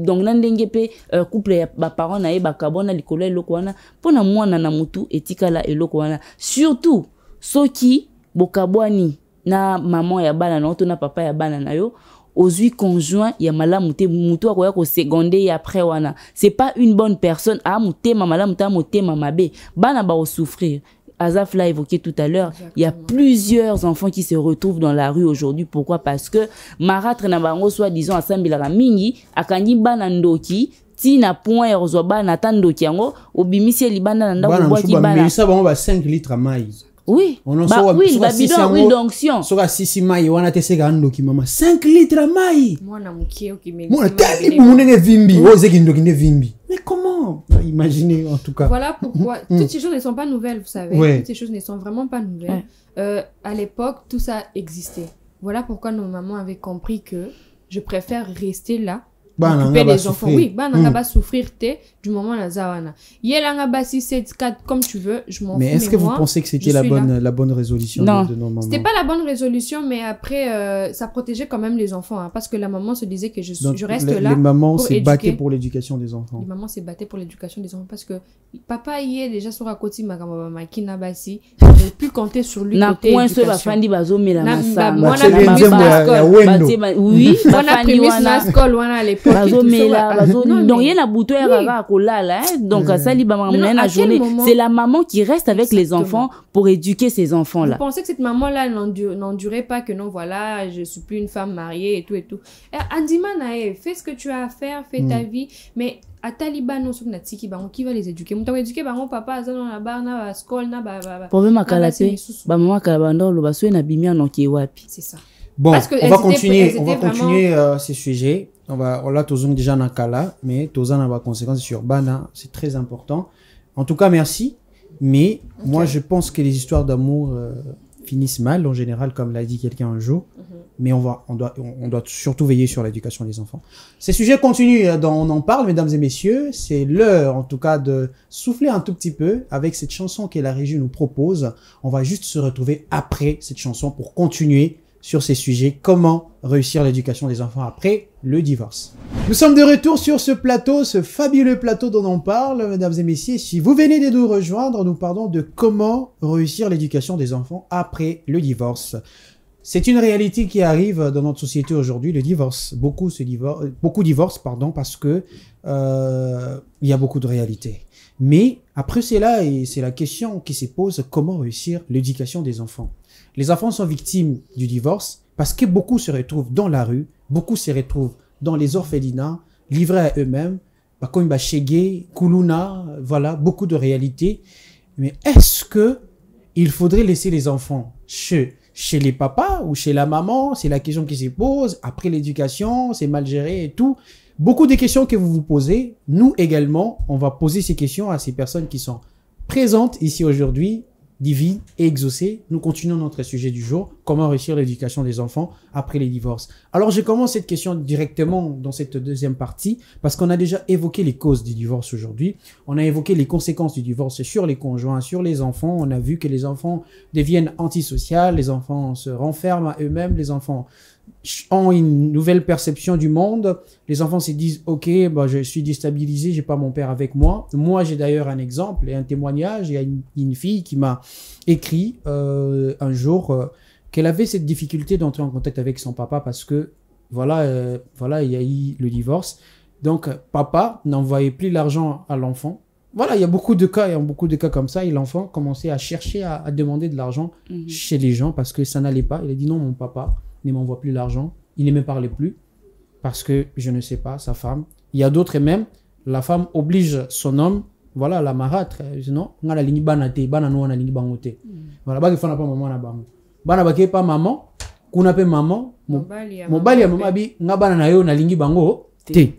[SPEAKER 3] donc nandenge pe couple ya ba parents na ye ba kabona likolo eloko wana pona mwana na mutu etikala eloko wana surtout soki bokabwani na maman ya bana na to na papa ya bana na yo aux conjoint ya malamu te mutu akoya ko seconde après wana c'est pas une bonne personne a muté malamu ta muté mamabe bana ba souffrir. Azaf l'a évoqué tout à l'heure. Il y a plusieurs enfants qui se retrouvent dans la rue aujourd'hui. Pourquoi? Parce que maratre na bango soit disons asambila mingi akanyi bana ndoki ti na point rozwa bana tandoki yango obimisi libanda na ndako bwa ki bana
[SPEAKER 2] mais ça ba 5 litres mai.
[SPEAKER 3] Oui, oui, babidon, oui, d'onction.
[SPEAKER 2] Soka sisi mai, wana tese ga ndoki mama. 5 litres mai.
[SPEAKER 4] Mwana mukio ki me.
[SPEAKER 2] Mwana tali munene vimbi, oze ki ndoki ne vimbi. Mais comment? Imaginez en tout cas.
[SPEAKER 4] Voilà pourquoi toutes ces choses ne sont pas nouvelles, vous savez. Ouais. Toutes ces choses ne sont vraiment pas nouvelles. À l'époque, tout ça existait. Voilà pourquoi nos mamans avaient compris que je préfère rester là. Occuper les enfants. Oui, nanga ba souffrir du moment na zawana. Yelanga ba 6 7 4 comme tu veux, je m'en fous.
[SPEAKER 2] Mais est-ce que vous pensez que c'était la bonne résolution de nos mamans?
[SPEAKER 4] C'était pas la bonne résolution, mais après ça protégeait quand même les enfants hein, parce que la maman se disait que je reste là.
[SPEAKER 2] Les mamans se battaient pour l'éducation des enfants.
[SPEAKER 4] Les mamans se battaient pour l'éducation des enfants parce que papa y est déjà sur à côté makamba makina basi, j'ai pu compter sur lui côté éducation. Na point bafandi bazomela masamba. Oui, bafandi wana school wana les donc il y a la bouteille donc ça la journée c'est la maman qui reste avec les enfants pour éduquer ces enfants là. Vous pensez que cette maman là n'endurait pas que non voilà je suis plus une femme mariée et tout Andima nae fais ce que tu as à faire fais ta vie mais à Taliban aussi na tiki bango qui va les éduquer muta éduquer bango papa azana na bar na school na
[SPEAKER 3] problème à kalape ba maman kalabando lo baso na bimia no ki wapi
[SPEAKER 4] c'est ça.
[SPEAKER 2] Bon,
[SPEAKER 4] Parce que
[SPEAKER 2] on va continuer ces sujets. On l'a tous déjà dans Kala, mais tous en avoir conséquences sur Bana, c'est très important. En tout cas, merci. Mais moi, je pense que les histoires d'amour finissent mal en général, comme l'a dit quelqu'un un jour. Mais on doit surtout veiller sur l'éducation des enfants. Ces sujets continuent, on en parle, mesdames et messieurs. C'est l'heure, en tout cas, de souffler un tout petit peu avec cette chanson que la régie nous propose. On va juste se retrouver après cette chanson pour continuer sur ces sujets. Comment réussir l'éducation des enfants après le divorce. Nous sommes de retour sur ce plateau, ce fabuleux plateau dont on parle, mesdames et messieurs. Si vous venez de nous rejoindre, nous parlons de comment réussir l'éducation des enfants après le divorce. C'est une réalité qui arrive dans notre société aujourd'hui, le divorce. Beaucoup divorcent, parce que il y a beaucoup de réalités. Mais après cela, et c'est la question qui se pose, comment réussir l'éducation des enfants? Les enfants sont victimes du divorce parce que beaucoup se retrouvent dans la rue, beaucoup se retrouvent dans les orphelinats, livrés à eux-mêmes, comme Bachege, Kuluna, voilà, beaucoup de réalités. Mais est-ce que il faudrait laisser les enfants chez les papas ou chez la maman? C'est la question qui se pose. Après l'éducation, c'est mal géré et tout. Beaucoup de questions que vous vous posez. Nous également, on va poser ces questions à ces personnes qui sont présentes ici aujourd'hui, divines et exaucées. Nous continuons notre sujet du jour. Comment réussir l'éducation des enfants après les divorces? Alors, je commence cette question directement dans cette deuxième partie parce qu'on a déjà évoqué les causes du divorce aujourd'hui. On a évoqué les conséquences du divorce sur les conjoints, sur les enfants. On a vu que les enfants deviennent antisociaux, les enfants se renferment à eux-mêmes, les enfants ont une nouvelle perception du monde. Les enfants se disent « Ok, je suis déstabilisé, j'ai pas mon père avec moi. » Moi, j'ai d'ailleurs un exemple et un témoignage. Il y a une fille qui m'a écrit un jour qu'elle avait cette difficulté d'entrer en contact avec son papa parce que, voilà, il y a eu le divorce. Donc, papa n'envoyait plus l'argent à l'enfant. Voilà, il y a beaucoup de cas comme ça. Et l'enfant commençait à chercher à demander de l'argent chez les gens parce que ça n'allait pas. Il a dit « Non, mon papa ne m'envoie plus l'argent, il ne me parlait plus parce que je ne sais pas, sa femme. » Il y a d'autres et même, la femme oblige son homme, voilà, la marâtre, non, nga la lingi banate, banano na lingi bangote. Voilà, bagi fana pas maman na bango. Bana bake pas maman, kuna pe maman, mobali ya maman bi nga bana na yo na lingi bango te.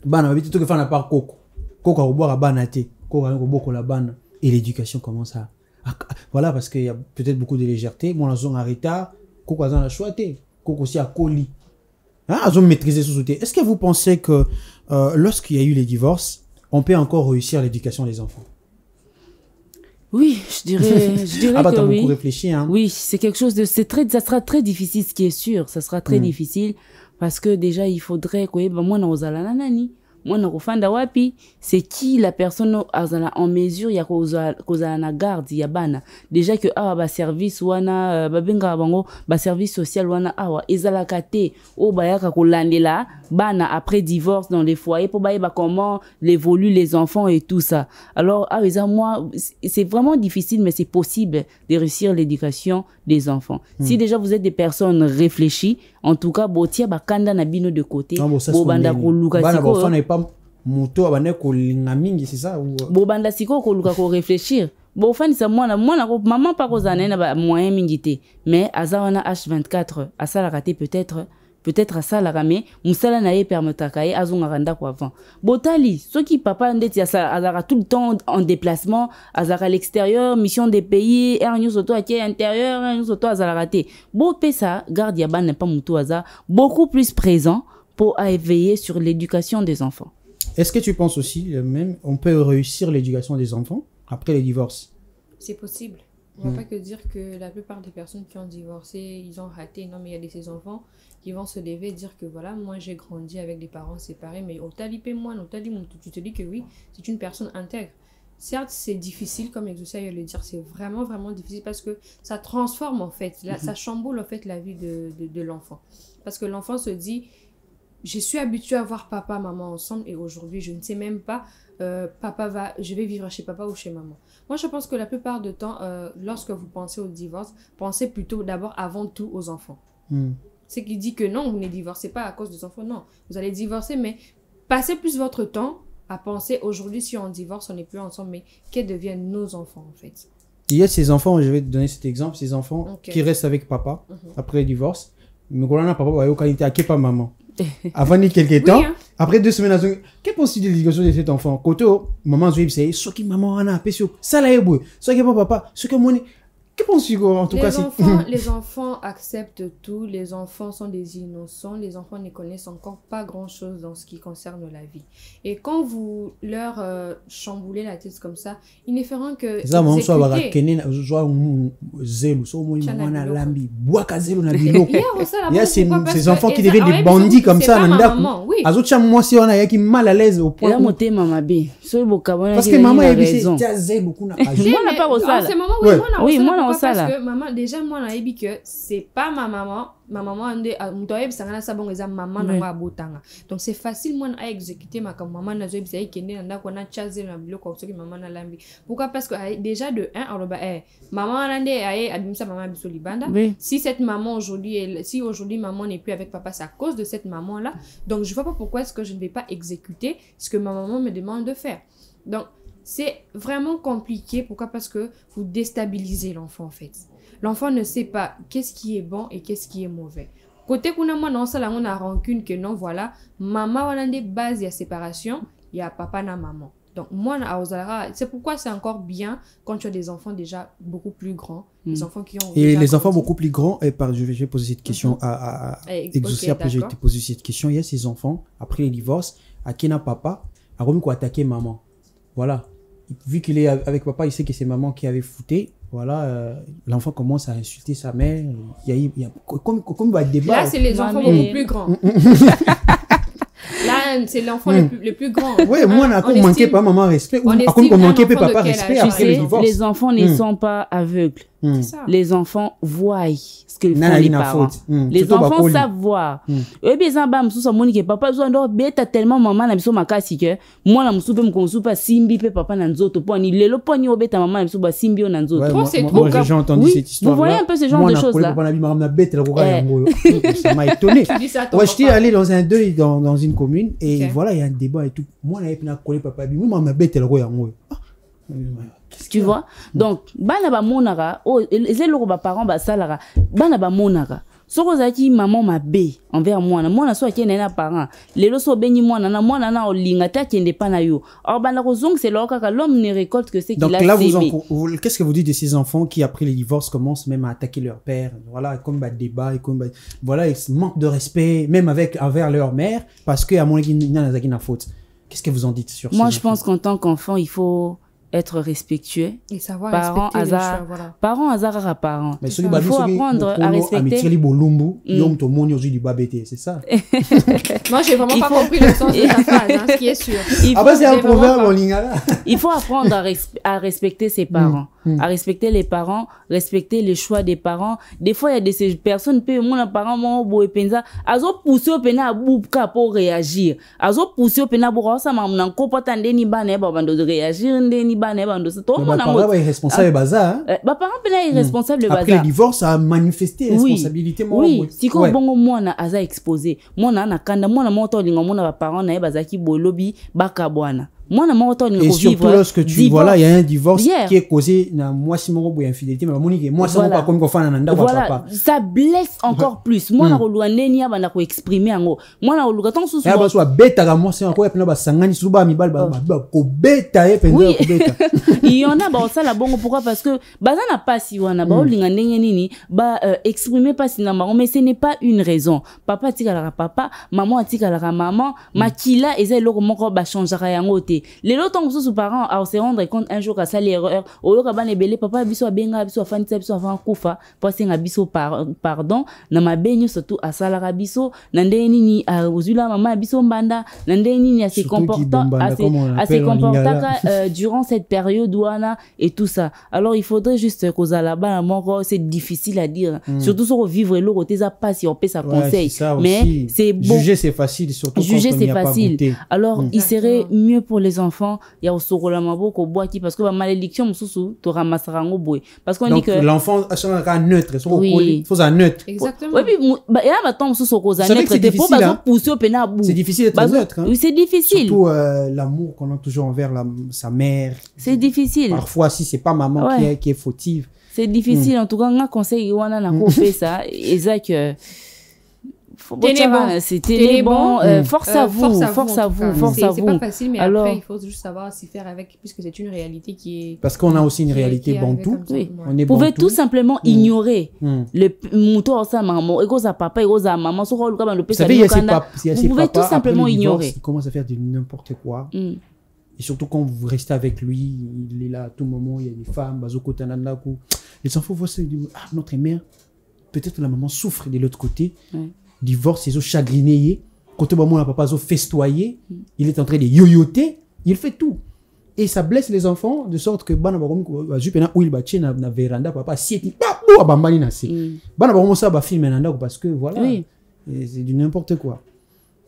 [SPEAKER 2] Bana babi tout que fana par koko. Koko a boire bana te, koko a boko la bana et l'éducation commence à voilà parce qu'il y a peut-être beaucoup de légèreté, mon azon en retard. Koko a choisi, Koko aussi a coli. Ils ont maîtrisé sous thé. Est-ce que vous pensez que lorsqu'il y a eu les divorces, on peut encore réussir l'éducation des enfants?
[SPEAKER 3] Oui, je dirais
[SPEAKER 2] t'as
[SPEAKER 3] que oui.
[SPEAKER 2] Beaucoup réfléchi, hein.
[SPEAKER 3] Oui, c'est quelque chose de, ça sera très difficile, ce qui est sûr. Ça sera très difficile parce que déjà, il faudrait que, moi, c'est qui la personne en mesure ya kozala na garde ya bana déjà que ba service wana babenga bango ba service social wana ezalaka te o bayaka kolandela bana après divorce dans les foyers pour ba comment évoluent les enfants et tout ça. Alors moi c'est vraiment difficile mais c'est possible de réussir l'éducation des enfants. Si déjà vous êtes des personnes réfléchies, en tout cas botia bakanda na bino de côté bobanda ko luka
[SPEAKER 2] moto abane ko linga mingi, c'est ça ou
[SPEAKER 3] bobanda siko ko luka ko réfléchir bo fani sa mwana ko maman pa ko zana na ba moyen mingi te mais azawana H24 asala raté peut-être asala ramé musala na ye permetaka ye azonga randa ko avant botali soki papa ndeti azara tout le temps en déplacement azara à l'extérieur mission des pays ernews auto à intérieur ernews auto azala raté bo pesa garde ya ban pas muto aza beaucoup plus présent pour éveiller sur l'éducation des enfants.
[SPEAKER 2] Est-ce que tu penses aussi, même, on peut réussir l'éducation des enfants après les divorces?
[SPEAKER 4] C'est possible. On ne va pas que dire que la plupart des personnes qui ont divorcé, ils ont raté. Non, mais il y a ces enfants qui vont se lever et dire que voilà, moi j'ai grandi avec des parents séparés, mais au talipé moi, tu te dis que oui, c'est une personne intègre. Certes, c'est difficile, comme Exaucé vient de le dire, c'est vraiment, vraiment difficile parce que ça transforme en fait, ça chamboule en fait la vie de l'enfant. Parce que l'enfant se dit... Je suis habituée à voir papa, maman ensemble et aujourd'hui, je ne sais même pas, je vais vivre chez papa ou chez maman. Moi, je pense que la plupart du temps, lorsque vous pensez au divorce, pensez plutôt d'abord avant tout aux enfants. C'est qui dit que non, vous ne divorcez pas à cause des enfants, non. Vous allez divorcer, mais passez plus votre temps à penser aujourd'hui, si on divorce, on n'est plus ensemble, mais que deviennent nos enfants en fait?
[SPEAKER 2] Il y a ces enfants, je vais te donner cet exemple, ces enfants qui restent avec papa après le divorce. Mais quand on a papa, quand il était avec pas maman. Avant quelques temps, après 2 semaines, que penses-tu de l'éducation de cet enfant? Côté, maman, je vais dire, ce qui maman a appelé, ça là est beau, ce qui papa, ce que mon. Que penses-tu en tout cas
[SPEAKER 4] les enfants acceptent tout, les enfants sont des innocents, les enfants ne connaissent encore pas grand-chose dans ce qui concerne la vie. Et quand vous leur chamboulez la tête comme ça, ils ne feront que
[SPEAKER 2] il y a ces enfants qui deviennent des bandits comme ça. Moi si on a qui mal à l'aise au point.
[SPEAKER 3] Parce
[SPEAKER 2] que maman a raison.
[SPEAKER 3] Oui, moi
[SPEAKER 4] parce que maman déjà moi na yebi que c'est pas ma maman ande mutoye bisanga sa bongo eza maman na abotanga. Donc c'est facile moi à exécuter ma comme maman na zobi sai kende na ko na chaze na biloko so ki maman na lambi. Pourquoi? Parce que déjà de 1 aloba maman ande aye admisa maman biso libanda. Si cette maman aujourd'hui maman n'est plus avec papa, c'est à cause de cette maman là. Donc je vois pas pourquoi est-ce que je ne vais pas exécuter ce que ma maman me demande de faire. Donc c'est vraiment compliqué. Pourquoi? Parce que vous déstabilisez l'enfant en fait. L'enfant ne sait pas qu'est-ce qui est bon et qu'est-ce qui est mauvais. Côté kuna moi non ça là on a rancune que non voilà maman on a des bases il y a séparation, il y a papa na maman. Donc moi c'est pourquoi c'est encore bien quand tu as des enfants déjà beaucoup plus grands, des enfants qui ont
[SPEAKER 2] et les enfants beaucoup plus grands je vais poser cette question à exaucer après j'ai été posé cette question. Il y a ces enfants après les divorces à qui n'a papa a remis quoi attaquer maman. Voilà. Vu qu'il est avec papa, il sait que c'est maman qui avait fouté. Voilà, l'enfant commence à insulter sa mère. Il y a comme il va débat.
[SPEAKER 4] Là, c'est les enfants beaucoup plus grands. Là, c'est l'enfant le plus grand.
[SPEAKER 2] Oui, moi, on ne manquait pas maman respect. On ne manquait pas papa respect après le divorce.
[SPEAKER 3] Les enfants ne sont pas aveugles. Les enfants voient ce que font les parents. Les enfants savent voir. Et bien, ça, bam, ça, mon papa, ça, donc, bête tellement maman, n'a pas makasi que moi, la moussou, me conçu pas simbi, papa, n'a zoto, point, ni le pognon, au bête, maman, n'a pas simbi, n'a zoto.
[SPEAKER 4] C'est trop.
[SPEAKER 2] J'ai entendu cette histoire.
[SPEAKER 3] Vous voyez un peu ce genre de choses là.
[SPEAKER 2] Ça m'a étonné. Ouais, j'étais allé dans un deuil dans une commune et voilà, il y a un débat et tout. Moi, je n'ai pas collé papa, moi, ma bête, elle
[SPEAKER 3] tu vois? Donc, bana ba monara, ezelo ba parents ba salara, bana ba monara. Soko zaki maman ma bé envers moi na so akene na parent. Lelo so beni moi na olinga ta kende pa na yo. Or bana kozong c'est là que l'homme ne récolte que ce qu'il a semé.
[SPEAKER 2] Donc là qu'est-ce que vous dites de ces enfants qui après les divorces commencent même à attaquer leur père? Voilà, comme débat et comme voilà, ils manquent de respect même envers leur mère parce que à mon avis il y a une faute. Qu'est-ce que vous en dites sur ça?
[SPEAKER 3] Moi je pense qu'en tant qu'enfant, il faut être respectueux
[SPEAKER 4] et savoir
[SPEAKER 3] parents
[SPEAKER 4] respecter les choix, voilà.
[SPEAKER 3] Parents hasard à parents.
[SPEAKER 2] Mais
[SPEAKER 3] il faut apprendre à respecter.
[SPEAKER 2] C'est ça.
[SPEAKER 4] Moi j'ai vraiment pas compris le sens de ta phrase, ce qui est sûr.
[SPEAKER 2] C'est un proverbe en lingala.
[SPEAKER 3] Il faut apprendre à respecter ses parents, à respecter les parents, respecter les choix des parents. Des fois il y a des personnes peu mon parent mon boy penza azo pousser au pena buka pour réagir. Azo pousser au pena pour ça maman comporter ndeni bana ba bando de réagir ndeni bana bando ça tout le monde
[SPEAKER 2] est responsable bazar.
[SPEAKER 3] Ba parent pena est responsable bazar.
[SPEAKER 2] Après le divorce a manifesté responsabilité moi.
[SPEAKER 3] Oui, si ko bongo mwana aza exposé. Mwana na kanda mwana moto linga mwana ba parent na bazaki bolobi baka bwana.
[SPEAKER 2] Et surtout lorsque tu voilà il y a un divorce qui est causé na moi si mon infidélité mais monique moi ça pas comme qu'on fait nanda papa
[SPEAKER 3] ça blesse encore plus moi na kolwa neni ya bana ko exprimer ngo moi na oluka tant sous
[SPEAKER 2] ya ba so beta ga moi c'est encore pena ba sangani suba mi bal ba ko beta e penza ko beta
[SPEAKER 3] il y en a ba ça la bongo pourquoi parce que baza na pas si wana ba olinga ndenge nini ba exprimer pas si na mais ce n'est pas une raison papa tikala papa maman tikala maman makila eza eloko moko ba changera yango te. Les autres sous parents à se rendre compte un jour à ça l'erreur au lieu qu'à belé papa biso benga biso fanisa biso avant kufa parce que biso pardon na mabenyo surtout à ça la biso nande nini à ozula maman biso mbanda nande nini à se comportant durant cette période douana et tout ça. Alors il faudrait juste que ça là-bas c'est difficile à dire surtout sur vivre l'eau côté ça pas si on peut ça conseil mais c'est bon
[SPEAKER 2] juger c'est facile surtout
[SPEAKER 3] juger c'est facile. Alors il serait mieux pour les enfants, il y a au sorola maboko boaki parce que la malédiction mususu to ramasarango boy parce qu'on dit que
[SPEAKER 2] l'enfant sera neutre,
[SPEAKER 3] oui.
[SPEAKER 2] Il faut un neutre.
[SPEAKER 3] Exactement. Oui, puis il y a maintenant mususu ko za neutre, c'est pour pas pousser au pena bout.
[SPEAKER 2] C'est difficile d'être neutre hein.
[SPEAKER 3] Oui, c'est difficile.
[SPEAKER 2] Surtout l'amour qu'on a toujours envers sa mère.
[SPEAKER 3] C'est difficile.
[SPEAKER 2] Parfois si c'est pas maman qui est fautive.
[SPEAKER 3] C'est difficile en tout cas un conseil wana na ko fait ça et ça que c'était bon. Force à vous.
[SPEAKER 4] C'est pas facile, mais alors, après, il faut juste savoir s'y faire avec, puisque c'est une réalité qui est...
[SPEAKER 2] Parce qu'on a aussi une réalité bantou.
[SPEAKER 3] Oui. Vous pouvez tout simplement ignorer le mouton à sa maman, et à papa, et à maman, vous pouvez tout simplement ignorer.
[SPEAKER 2] Il commence à faire de n'importe quoi. Et surtout quand vous restez avec lui, il est là à tout moment, il y a des femmes, les enfants voient ça, ils disent, ah, notre mère, peut-être la maman souffre de l'autre côté. Divorce, ils ont chagriné, côté maman, la papa, ils ont festoyé, il est en train de yoyoter, il fait tout. Et ça blesse les enfants de sorte que bana ba jupena ou il ba tchena na veranda papa sieti papu abambani na se. Bana ba ça ba filmer nanda parce que voilà. C'est du n'importe quoi.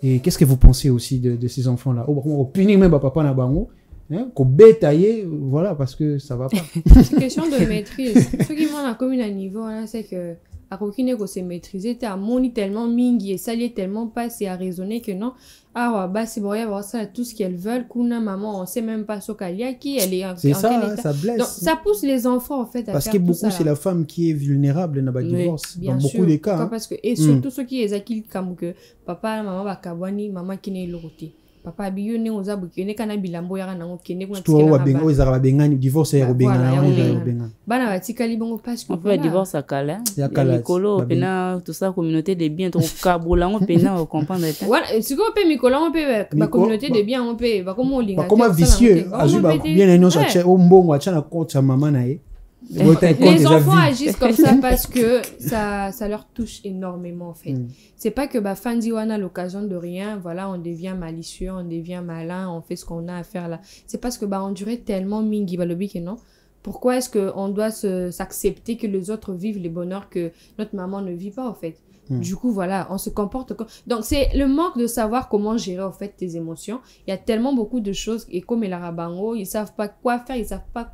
[SPEAKER 2] Et qu'est-ce que vous pensez aussi de ces enfants là? On punir même papa na bango, hein, ko bétailler voilà parce que ça va pas.
[SPEAKER 4] C'est une question de maîtrise. Ce qui m'en a commis à niveau là, c'est que à aucune égo c'est maîtrisé, t'as moni tellement mingi et salier tellement pas, c'est à raisonner que non. Ah, bah, c'est bon, il y a ça, tout ce qu'elles veulent. Kuna, maman, on sait même pas ce qu'elle y a, qui elle est en
[SPEAKER 2] c'est ça, hein, ça blesse.
[SPEAKER 4] Donc, ça pousse les enfants, en fait, à
[SPEAKER 2] parce
[SPEAKER 4] faire
[SPEAKER 2] que
[SPEAKER 4] tout
[SPEAKER 2] beaucoup,
[SPEAKER 4] ça,
[SPEAKER 2] c'est la femme qui est vulnérable dans le divorce, dans beaucoup de cas. Hein.
[SPEAKER 4] Parce que, et surtout ceux qui est comme que papa, maman, bakabwani, maman qui n'est l'autre. Papa biyo ne ozabu kene kana bilambo yaka nango kene kuna
[SPEAKER 2] tikena ba bengo ezaka bengani divorce ya bengana bengana
[SPEAKER 4] bana batikali bongo parce que
[SPEAKER 3] on peut divorce à kala ya mikolo pena tout ça communauté de biens to kabola on pena comprendre
[SPEAKER 4] voilà siko pe mikolo on peut ba communauté de biens on peut ba comme linga
[SPEAKER 2] ba comme vicieux azuba bien eno sa o mbongo acha na kota mama na ye.
[SPEAKER 4] Les enfants agissent comme ça parce que ça leur touche énormément en fait. C'est pas que bah Fandiwana a l'occasion de rien, voilà, on devient malicieux, on devient malin, on fait ce qu'on a à faire là. C'est parce que bah on durait tellement mingi balobi que non. Pourquoi est-ce que on doit s'accepter que les autres vivent les bonheurs que notre maman ne vit pas en fait? Du coup, voilà, on se comporte comme... Donc, c'est le manque de savoir comment gérer, en fait, tes émotions. Il y a tellement beaucoup de choses, et comme les Rabango, ils savent pas quoi faire, ils savent pas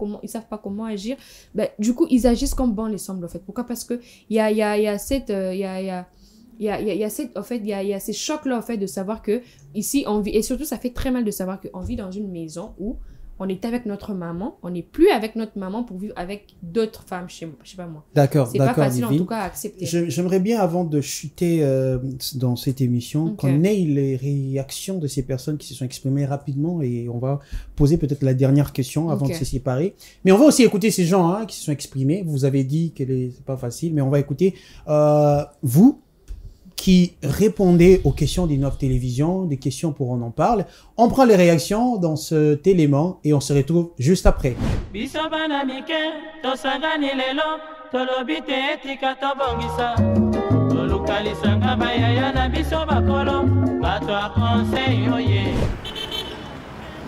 [SPEAKER 4] comment agir. Ben, du coup, ils agissent comme bon les semble, en fait. Pourquoi? Parce que il y a ces chocs-là, en fait, de savoir que ici, on vit, et surtout, ça fait très mal de savoir qu'on vit dans une maison où on est avec notre maman, on n'est plus avec notre maman pour vivre avec d'autres femmes chez moi, je sais pas moi.
[SPEAKER 2] D'accord,
[SPEAKER 4] c'est pas facile en tout cas à accepter.
[SPEAKER 2] J'aimerais bien avant de chuter dans cette émission qu'on ait les réactions de ces personnes qui se sont exprimées rapidement et on va poser peut-être la dernière question avant de se séparer. Mais on va aussi écouter ces gens qui se sont exprimés. Vous avez dit que c'est pas facile, mais on va écouter vous qui répondez aux questions d'Innov Télévision, des questions pour On en parle. On prend les réactions dans cet élément et on se retrouve juste après.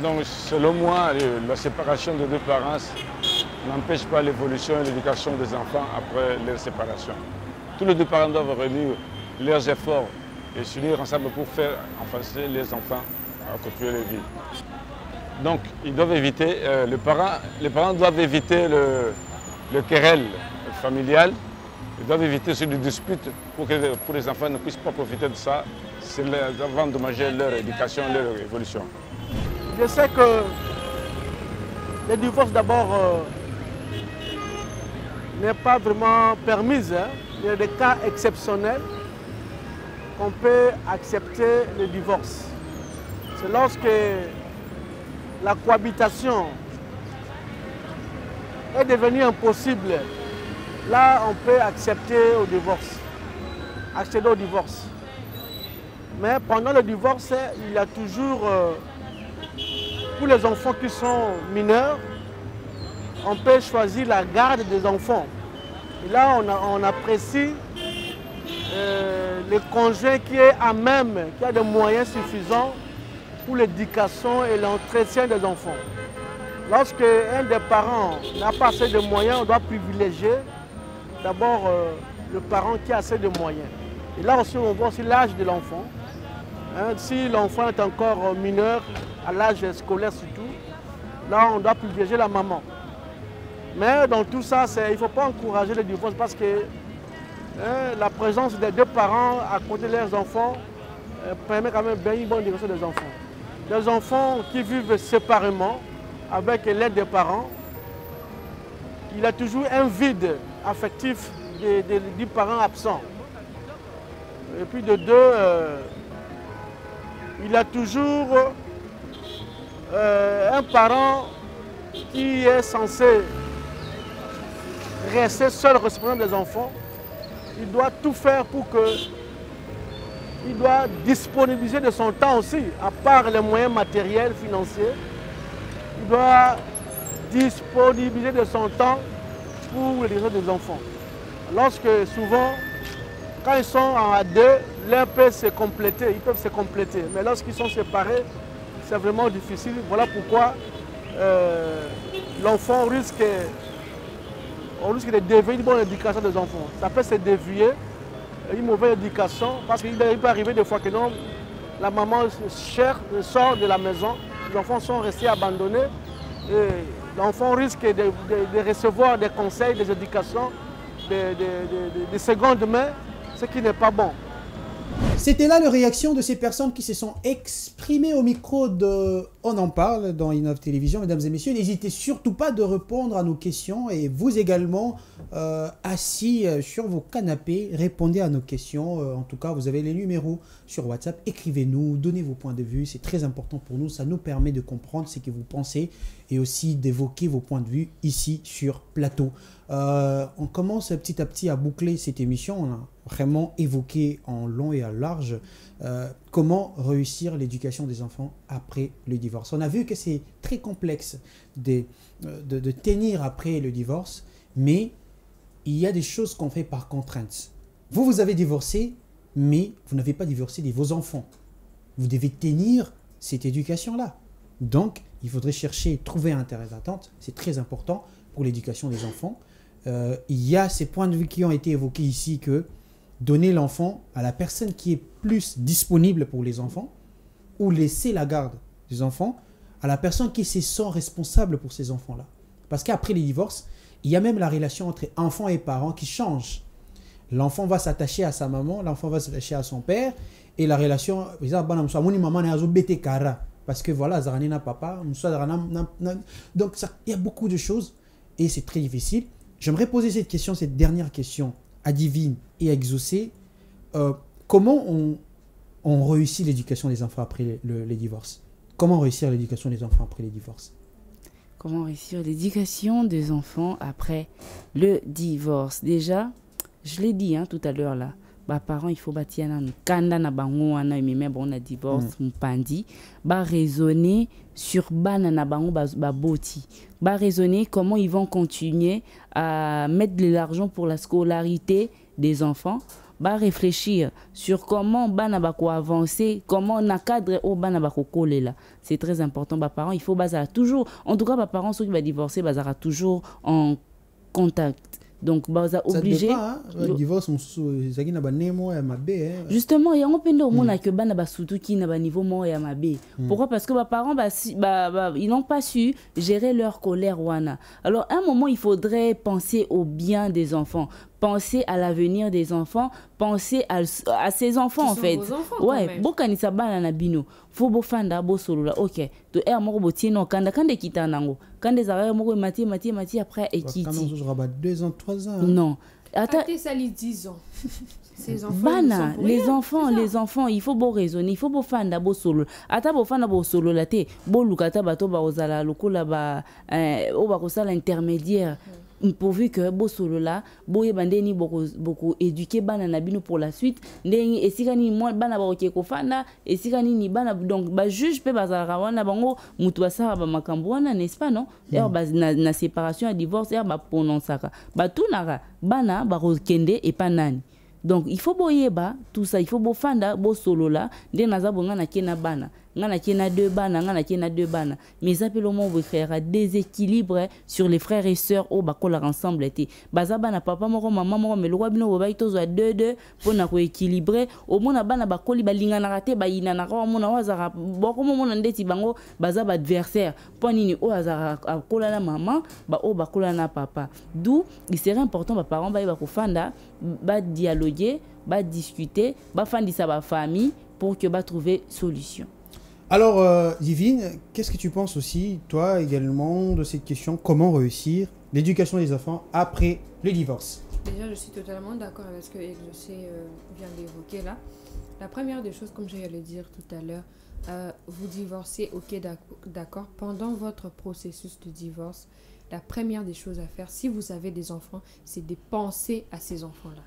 [SPEAKER 6] Donc, selon moi, la séparation de deux parents n'empêche pas l'évolution et l'éducation des enfants après leur séparation. Tous les deux parents doivent réunir leurs efforts et s'unir ensemble pour faire enfoncer les enfants à continuer leur vie. Donc, ils doivent éviter, les parents doivent éviter le querelle familial, ils doivent éviter ce dispute pour que les enfants ne puissent pas profiter de ça, c'est avant d'endommager leur éducation, leur évolution.
[SPEAKER 7] Je sais que le divorce d'abord n'est pas vraiment permise. Hein. Il y a des cas exceptionnels qu'on peut accepter le divorce. C'est lorsque la cohabitation est devenue impossible. Là, on peut accepter au divorce, accéder au divorce. Mais pendant le divorce, il y a toujours, pour les enfants qui sont mineurs, on peut choisir la garde des enfants. Et là, on apprécie le conjoint qui est à même, qui a des moyens suffisants pour l'éducation et l'entretien des enfants. Lorsque un des parents n'a pas assez de moyens, on doit privilégier d'abord le parent qui a assez de moyens. Et là aussi, on voit aussi l'âge de l'enfant. Hein, si l'enfant est encore mineur, à l'âge scolaire surtout, là on doit privilégier la maman. Mais dans tout ça, il ne faut pas encourager le divorce parce que la présence des deux parents à côté de leurs enfants permet quand même bien une bonne éducation des enfants. Des enfants qui vivent séparément avec l'aide des parents, il y a toujours un vide affectif du parent absent. Et puis de deux, il y a toujours un parent qui est censé rester seul responsable des enfants. Il doit tout faire pour que... Il doit disponibiliser de son temps aussi, à part les moyens matériels, financiers. Il doit disponibiliser de son temps pour l'éducation des enfants. Lorsque souvent, quand ils sont à deux, l'un peut se compléter, ils peuvent se compléter. Mais lorsqu'ils sont séparés, c'est vraiment difficile. Voilà pourquoi l'enfant risque de dévier une bonne éducation des enfants. Ça peut se dévier, une mauvaise éducation, parce qu'il peut arriver des fois que non, la maman sort de la maison, les enfants sont restés abandonnés, et l'enfant risque de recevoir des conseils, des éducations de seconde main, ce qui n'est pas bon.
[SPEAKER 2] C'était là la réaction de ces personnes qui se sont exprimées au micro de On en parle dans Innov Télévision. Mesdames et messieurs, n'hésitez surtout pas de répondre à nos questions et vous également, assis sur vos canapés, répondez à nos questions. En tout cas, vous avez les numéros sur WhatsApp. Écrivez-nous, donnez vos points de vue. C'est très important pour nous. Ça nous permet de comprendre ce que vous pensez et aussi d'évoquer vos points de vue ici sur Plateau. On commence petit à petit à boucler cette émission. On a vraiment évoqué en long et en large comment réussir l'éducation des enfants après le divorce. On a vu que c'est très complexe de tenir après le divorce, mais il y a des choses qu'on fait par contrainte. Vous avez divorcé, mais vous n'avez pas divorcé de vos enfants. Vous devez tenir cette éducation-là. Donc, il faudrait chercher, trouver un terrain d'entente. C'est très important pour l'éducation des enfants. Il y a ces points de vue qui ont été évoqués ici que donner l'enfant à la personne qui est plus disponible pour les enfants ou laisser la garde des enfants à la personne qui se sent responsable pour ces enfants-là. Parce qu'après les divorces, il y a même la relation entre enfants et parents qui change. L'enfant va s'attacher à sa maman, l'enfant va s'attacher à son père et la relation, parce que voilà, papa, donc il y a beaucoup de choses et c'est très difficile. J'aimerais poser cette question, cette dernière question à Divine et à Exaucé. Comment on réussit l'éducation des enfants après les divorces? Comment réussir l'éducation des enfants après les divorces?
[SPEAKER 3] Comment réussir l'éducation des enfants après le divorce? Déjà, je l'ai dit tout à l'heure là, parents il faut bâtir un kanda na bango ana mais bon na divorce mpandi ba raisonner sur bana na bango ba boti ba raisonner comment ils vont continuer à mettre de l'argent pour la scolarité des enfants, ba réfléchir sur comment bana ba ko avancer, comment on cadre au bana ba ko coller là. C'est très important. Parents il faut bazar toujours, en tout cas parents ceux qui va divorcer bazara toujours en contact. Donc, baza obligé.
[SPEAKER 2] Le divorce,
[SPEAKER 3] justement, il y a un peu de monde qui ba surtout qui na ba niveau mo ya mabe. Pourquoi? Parce que les parents ils n'ont pas su gérer leur colère wana. Alors, à un moment, il faudrait penser au bien des enfants. Penser à l'avenir des enfants, penser à ses enfants en fait. Ouais, bokanisa bana na bino. Faut bo fanda bo solo là. OK. To moko botino kanda kita nango. Kande zara moko mati après et qui dit.
[SPEAKER 2] 2 ans, 3 ans.
[SPEAKER 3] Non.
[SPEAKER 4] Attends, ça les 10 ans. Ces enfants,
[SPEAKER 3] bana, les enfants, il faut beau raisonner, il faut beau fanda beau solo. Ata beau fanda beau solo la te, beau lukata bato ba ozala lokola ba ba kosala intermédiaire. Pourvu que beau solo là, boye bandeni beaucoup éduquer bana na bino pour la suite. Ndeni esikani moi bana ba okeko fanda, esikani ni bana donc ba juge pe bazala wana bango mutu basara ba makambo wana, n'est-ce pas non? Na séparation, divorce, ba prononcaka. Ba tunara bana ba kende et pas nani. Donc il faut boyeba tout ça, il faut bo fanda bo solo là, de naza bonga na kena bana. ngana kena deux bana ngana kena deux bana mais ça peut le moment faire un déséquilibre sur les frères et sœurs au bakola ensemble été baza bana papa moko maman moko mais le roi bino ba ito zo deux pour na ko équilibrer au mona bana bakoli balingana raté ba ina na ko mona wazara boko mona ndeti bango baza ba adversaire pour nini o azara akola na maman ba o bakola na papa d'où il serait important ba parents ba ko fanda ba dialoguer ba discuter ba fandisa ba famille pour que ba trouver solution.
[SPEAKER 2] Alors Divine, qu'est-ce que tu penses aussi toi également de cette question, comment réussir l'éducation des enfants après le divorce?
[SPEAKER 4] Déjà, je suis totalement d'accord avec ce que Exaucé vient d'évoquer là. La première des choses, comme j'allais le dire tout à l'heure, vous divorcez, ok, d'accord. Pendant votre processus de divorce, la première des choses à faire, si vous avez des enfants, c'est de penser à ces enfants-là.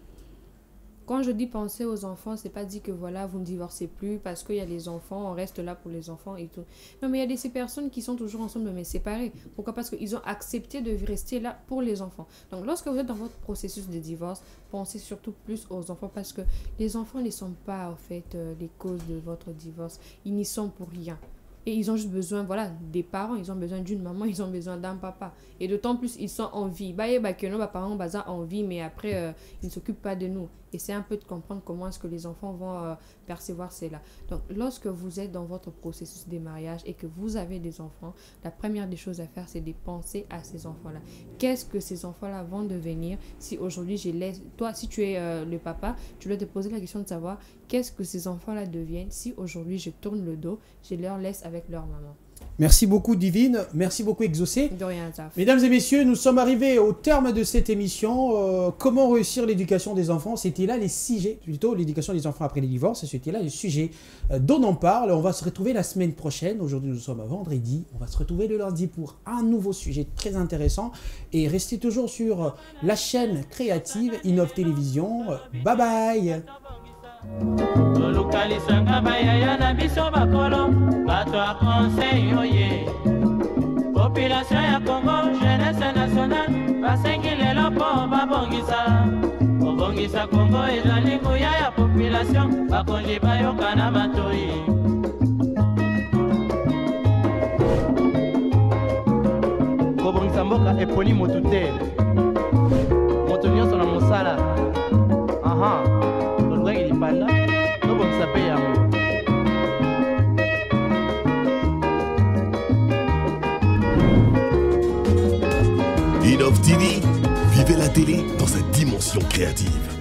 [SPEAKER 4] Quand je dis penser aux enfants, c'est pas dit que voilà, vous ne divorcez plus parce qu'il y a les enfants, on reste là pour les enfants et tout. Non, mais il y a ces personnes qui sont toujours ensemble mais séparées. Pourquoi? Parce qu'ils ont accepté de rester là pour les enfants. Donc, lorsque vous êtes dans votre processus de divorce, pensez surtout plus aux enfants parce que les enfants ne sont pas en fait les causes de votre divorce. Ils n'y sont pour rien. Et ils ont juste besoin, voilà, des parents, ils ont besoin d'une maman, ils ont besoin d'un papa. Et d'autant plus, ils sont en vie. Nos parents sont en vie, mais après, ils ne s'occupent pas de nous. Et c'est un peu de comprendre comment est-ce que les enfants vont percevoir cela. Donc, lorsque vous êtes dans votre processus de mariage et que vous avez des enfants, la première des choses à faire, c'est de penser à ces enfants-là. Qu'est-ce que ces enfants-là vont devenir si aujourd'hui je laisse... Toi, si tu es le papa, tu dois te poser la question de savoir qu'est-ce que ces enfants-là deviennent si aujourd'hui je tourne le dos, je leur laisse avec leur maman.
[SPEAKER 2] Merci beaucoup Divine, merci beaucoup Exaucé.
[SPEAKER 4] De rien, Zaf.
[SPEAKER 2] Mesdames et messieurs, nous sommes arrivés au terme de cette émission. Comment réussir l'éducation des enfants? C'était là les sujets, plutôt l'éducation des enfants après les divorces. C'était là les sujets dont on parle. On va se retrouver la semaine prochaine. Aujourd'hui, nous sommes à vendredi. On va se retrouver le lundi pour un nouveau sujet très intéressant. Et restez toujours sur la chaîne créative Innov Télévision. Bye bye.
[SPEAKER 1] Lokalisanga bayaya na biso bakolo bato a conseil oye population ya Congo jeunesse nationale basengi lelo po babongisa kobongisa Congo ezali nguya ya population bakonzi bayoka na matoi kobongisa mboka eponi motu te moto nyonso na mosala
[SPEAKER 8] Innov TV, vivez la télé dans sa dimension créative.